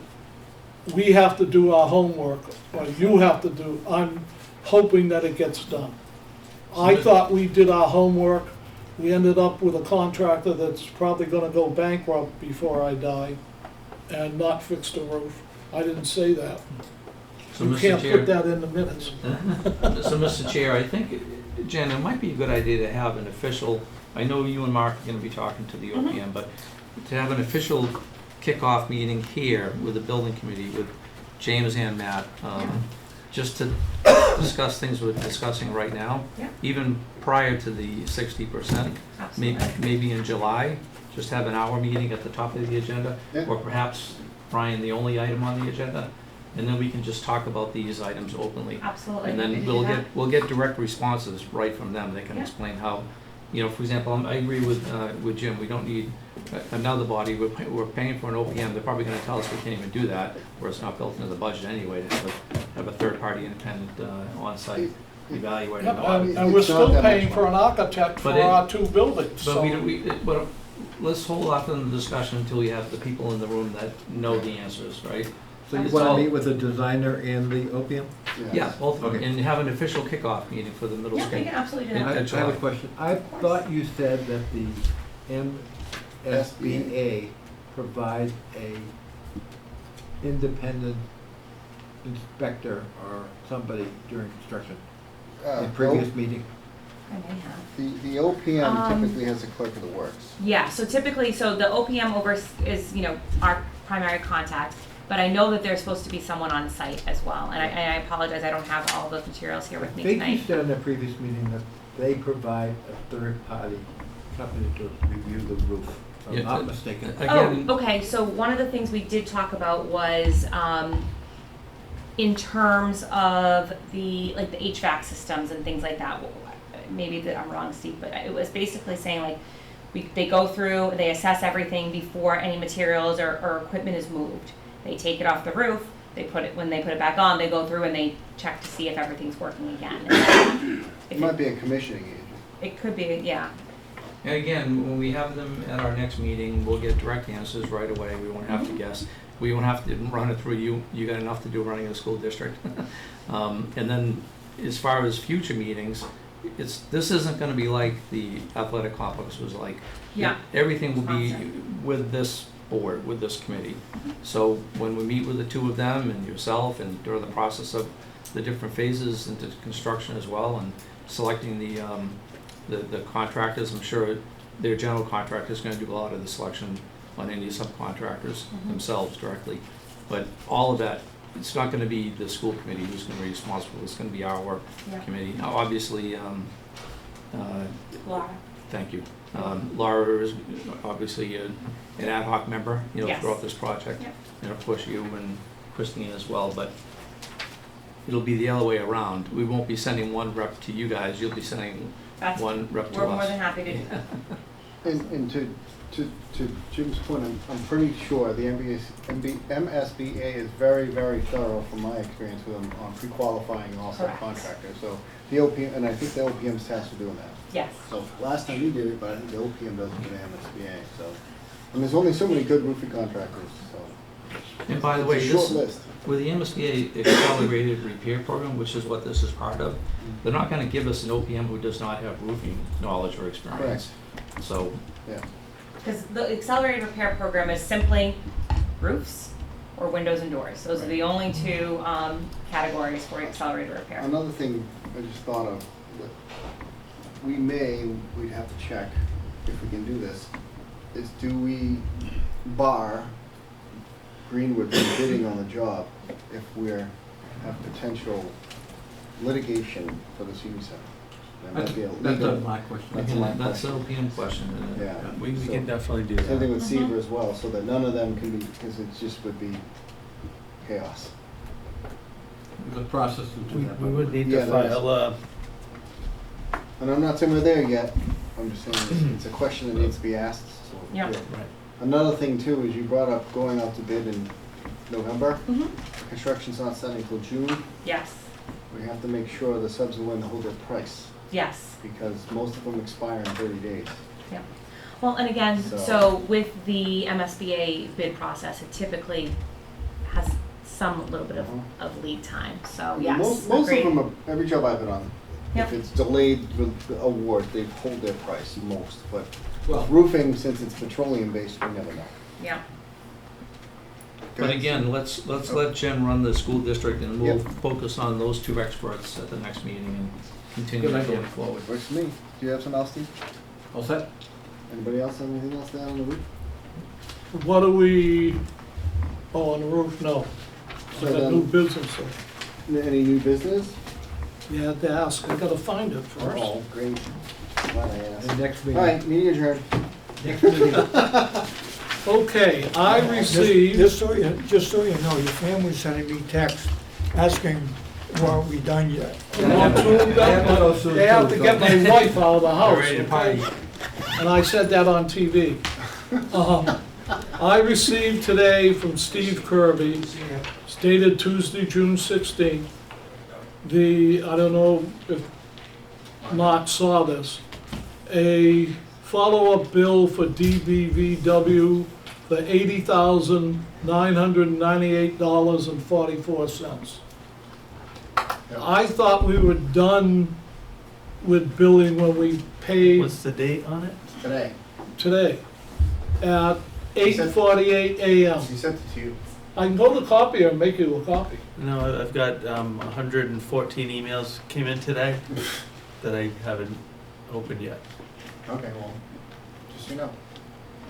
we have to do our homework, or you have to do, I'm hoping that it gets done. I thought we did our homework, we ended up with a contractor that's probably gonna go bankrupt before I die and not fix the roof. I didn't say that. So, You Mr. can't Chair. put that in the minutes. So, Mr. Chair, I think, Jen, it might be a good idea to have an official, I know you and Mark are gonna be talking to the OPM, but to have an official kickoff meeting here with the building committee, with James and Matt, just to discuss things we're discussing right now, Yeah. even prior to the 60%, Absolutely. maybe in July, just have an hour meeting at the top of the agenda, Yeah. or perhaps, Brian, the only item on the agenda, and then we can just talk about these items openly. Absolutely. And We then can we'll do that. get direct responses right from them. They can Yeah. explain how, you know, for example, I agree with Jim, we don't need another body. We're paying for an OPM. They're probably gonna tell us we can't even do that, or it's not built into the budget anyway, to have a third-party independent on-site evaluator. Yep, and audit. and we're It's not still that much paying for an architect for But it- our two buildings, But so. but let's hold off on the discussion until we have the people in the room that know the answers, right? So you It's want all- to meet with the designer and the OPM? Yeah, both of them, Okay. and have an official kickoff meeting for the middle Yeah, school. we can absolutely do And I that. I have a question. I thought you said that the MSBA provides a independent inspector or somebody during construction in previous meeting. I may have. The OPM Um, typically has a clerk of the works. Yeah, so typically, so the OPM is, our primary contact, but I know that there's supposed to be someone on site as well, and I apologize, I don't have all those materials here with I me think you tonight. said in a previous meeting that they provide a third-party company to review the roof, if I'm Yeah, not mistaken. Again, Oh, okay, so one of the things we did talk about was, in terms of the HVAC systems and things like that. Maybe that I'm wrong, Steve, but it was basically saying like, they go through, they assess everything before any materials or equipment is moved. They take it off the roof, when they put it back on, they go through and they check to see if everything's working again. It might be a commissioning agent. It could be, yeah. and again, when we have them at our next meeting, we'll get direct answers right away. We won't have to guess. We won't have to run it through you. You got enough to do running a school district. And then, as far as future meetings, this isn't gonna be like the athletic complex was like. Yeah. Everything will be with this board, with this committee. So when we meet with the two of them and yourself, and during the process of the different phases into construction as well, and selecting the contractors, I'm sure their general contractor is gonna do a lot of the selection on any subcontractors themselves directly. But all of that, it's not gonna be the school committee who's gonna be responsible, it's gonna be our Yeah. committee. Now, obviously, Laura. thank you. Laura is obviously an ad hoc member, Yes. throughout this project. Yep. And of course you and Christine as well, but it'll be the other way around. We won't be sending one rep to you guys, you'll be sending That's, one rep to us. we're more than happy to do that. And to Jim's point, I'm pretty sure the MSBA is very, very thorough from my experience with them on pre-qualifying all Correct. subcontractors. So the OPM, and I think the OPM's tasked with doing that. Yes. So last time you did it, but I think the OPM does it for the MSBA, so. And there's only so many good roofing contractors, so. And by the way, It's a short this, list. with the MSBA Accelerated Repair Program, which is what this is part of, they're not gonna give us an OPM who does not have roofing knowledge or experience. So, Yeah. Because the accelerated repair program is simply roofs or windows and doors. Those are the only two categories for accelerated repair. Another thing I just thought of, we'd have to check if we can do this, is do we bar Greenwood from bidding on the job if we're, have potential litigation for the senior center? That might be a That's legal- my question. That's my That's question. an OPM question. Yeah. We So- can definitely do Same that. thing with Seaver as well, so that none of them can be, because it just would be chaos. There's a process to do We that. we would need Yeah, to there is. file, And I'm not saying we're there yet, I'm just saying it's a question that needs to be asked, so. Yeah. right. Another thing too, is you brought up going out to bid in November. Mhm. Construction's not starting until June. Yes, We have to make sure the subs are willing to hold their price, yes. because most of them expire in 30 days. Well, and again, So- so with the MSBA bid process, it typically has some little bit of lead time, so yes, Most of agreed. them, every job I've been on, Yep. if it's delayed with the award, they hold their price most, but Well, roofing, since it's petroleum based, we never know. Yeah, But again, let's let Jen run the school district and we'll Yep. focus on those two experts at the next meeting and continue Good idea. going forward. Works for me. Do you have something else, Steve? all set? Anybody else have anything else down on the roof? What do we, oh, on the roof, no. I So got then- new business, so Any new business? you had to ask, I gotta find it first. Oh, great. Glad I And asked. next All meeting. right, meeting adjourned. Next meeting. Okay, I received, Just so you know, your family's sending me texts asking, well, we done yet? I want to, I have to go soon they have too, to get so- my wife out of the house, ready to okay? party. And I said that on TV. I received today from Steve Kirby, stated Tuesday, June 16th, I don't know if Mark saw this, a follow-up bill for DBVW for $80,998.44. I thought we were done with billing when we paid What's the date on it? Today. today at 8:48 a.m. He sent it to you. I can go to the copier and make you a copy. No, I've got 114 emails came in today that I haven't opened yet. Okay, well, just so you know.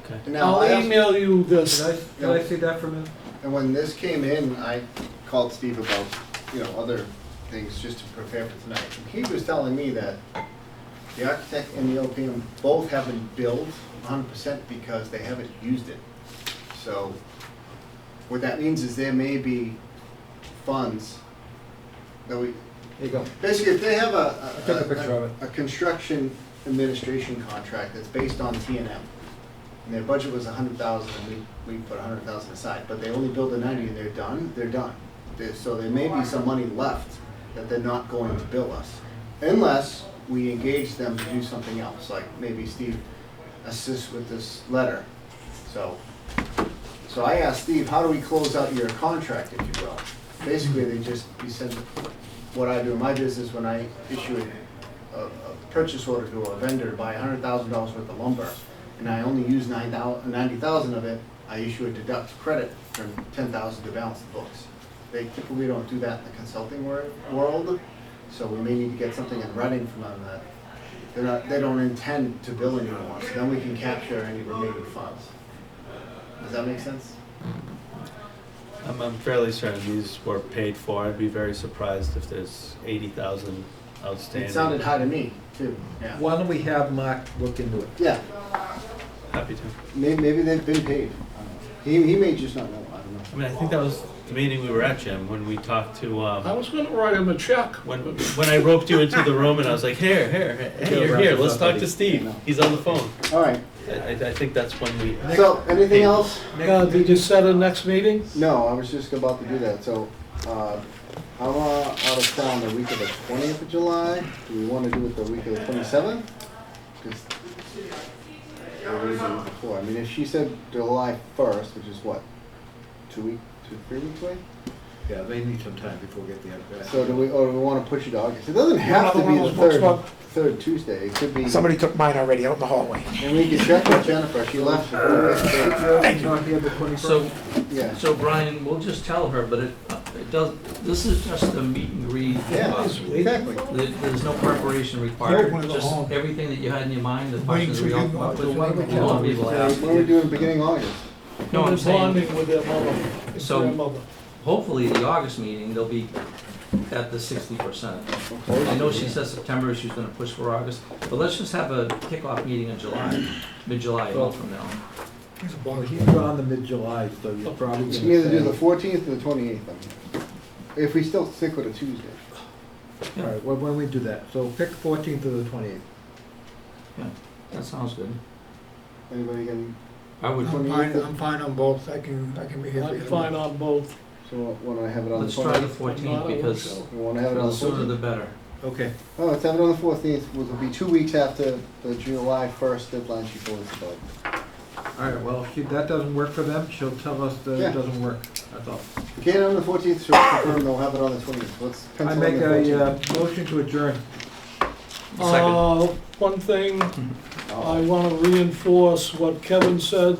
Okay. And now, I'll email you this. Can I see that from him? and when this came in, I called Steve about, other things just to prepare for tonight. And he was telling me that the architect and the OPM both haven't billed 100% because they haven't used it. So what that means is there may be funds that we, There you go. basically, if they have Take a picture of it. a construction administration contract that's based on T&M, and their budget was 100,000, and we put 100,000 aside, but they only build the 90 and they're done. So there may be some money left that they're not going to bill us, unless we engage them to do something else, like maybe Steve assists with this letter. So I asked Steve, how do we close out your contract, if you will? Basically, he said, what I do in my business when I issue a purchase order to a vendor to buy $100,000 worth of lumber, and I only use 90,000 of it, I issue a deduct credit from 10,000 to balance the books. They typically don't do that in the consulting world, so we may need to get something in writing from them that they don't intend to bill anymore, so then we can capture any remaining funds. Does that make sense? I'm fairly certain these were paid for. I'd be very surprised if there's 80,000 outstanding. It sounded high to me, too, yeah. Why don't we have Mark look into it? Yeah, Happy to. maybe they've been paid. He may just not know, I don't know. I mean, I think that was the meeting we were at, Jim, when we talked to, I was gonna write him a check. when I roped you into the room and I was like, hey, you're here, let's talk to Steve. He's on the phone. All right, I think that's when we. so, anything else? Did you set a next meeting? No, I was just about to do that, so, I'm out of town the week of the 20th of July. Do we want to do it the week of the 27th? Or the week before? I mean, if she said July 1st, which is what, 3 weeks away? Yeah, they need some time before we get the other. So do we want to push it to August? It doesn't have to be Another one the of those books, third Tuesday, it could be. Somebody took mine already out in the hallway. And we can check with Jennifer, she left before we get there. Thank you. Not here the 21st? So, Yeah. so Brian, we'll just tell her, but It does, this is just a meet and greet. Yeah, exactly. There's no preparation Yeah, required, wanna go just home. everything that you had in your mind, the Waiting questions for we all you come up to- with, why don't we we want people to ask. What are we doing beginning August? No, I'm They're saying, bonding with their mother, his So- grandmother. hopefully the August meeting, they'll be at the 60%. I know she said September, she's gonna push for August, but let's just have a kickoff meeting in July, mid-July, a month from now. Well, he's gone the mid-July, so you're probably We gonna can either do say- the 14th or the 28th, if we still stick with a Tuesday. All right, well, when we do that, so pick 14th or the 28th. That sounds good. Anybody can, I would, I'm fine on both, I can be here. for I'm either fine one. on both. so when I have it on the let's try the 28th? 14th because We want to have it on the the sooner 14th? the better. Okay. Oh, let's have it on the 14th, which will be 2 weeks after the July 1st deadline she told us about. All right, well, if that doesn't work for them, she'll tell us that Yeah. it doesn't work, that's all. If we get it on the 14th, she'll confirm they'll have it on the 20th. Let's I pencil make in the 14th. a motion to adjourn. One thing, I want to reinforce what Kevin said,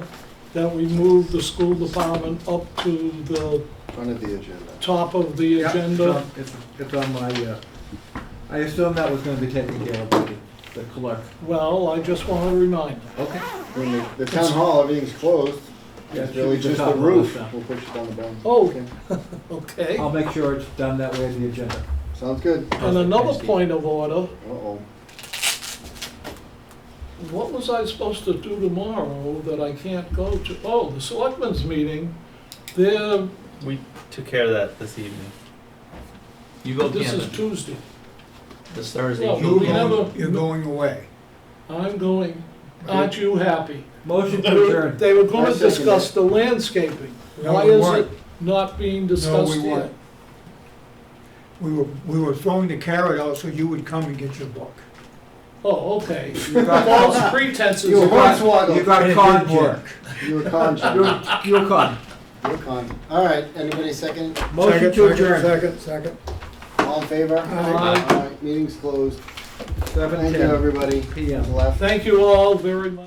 that we move the school department up to the Front of the agenda. top of the Yeah, agenda. It's on my, I assume that was gonna be taken care of by the clerk. Well, I just want to remind them. Okay. When the town hall, everything's closed. Yeah, it It's should really be the just top the of the roof. list, We'll push it down the bottom. Oh. Okay. Okay. I'll make sure it's done that way in the agenda. Sounds good. And another point of order, Uh-oh. what was I supposed to do tomorrow that I can't go to? Oh, the selectmen's meeting, there, We took care of that this evening. You go this is camping Tuesday. this Thursday. Well, You're we never- going, you're going away. I'm going, aren't you happy? Motion They to were adjourn. they were gonna I second discuss it. the landscaping. No, Why we is weren't. it not being discussed we yet? weren't. We were throwing the carrot out so you would come and get your book. Oh, okay. got- False pretenses. You were hornswoggled. You got And it conned, didn't Jim. work. You were con, Jim. You were conned. You were con. All right, anybody second? Motion to adjourn. Second. All in favor? Aye. All right, meeting's closed. Thank you, 7:10 everybody. PM. Left. Thank you all very much.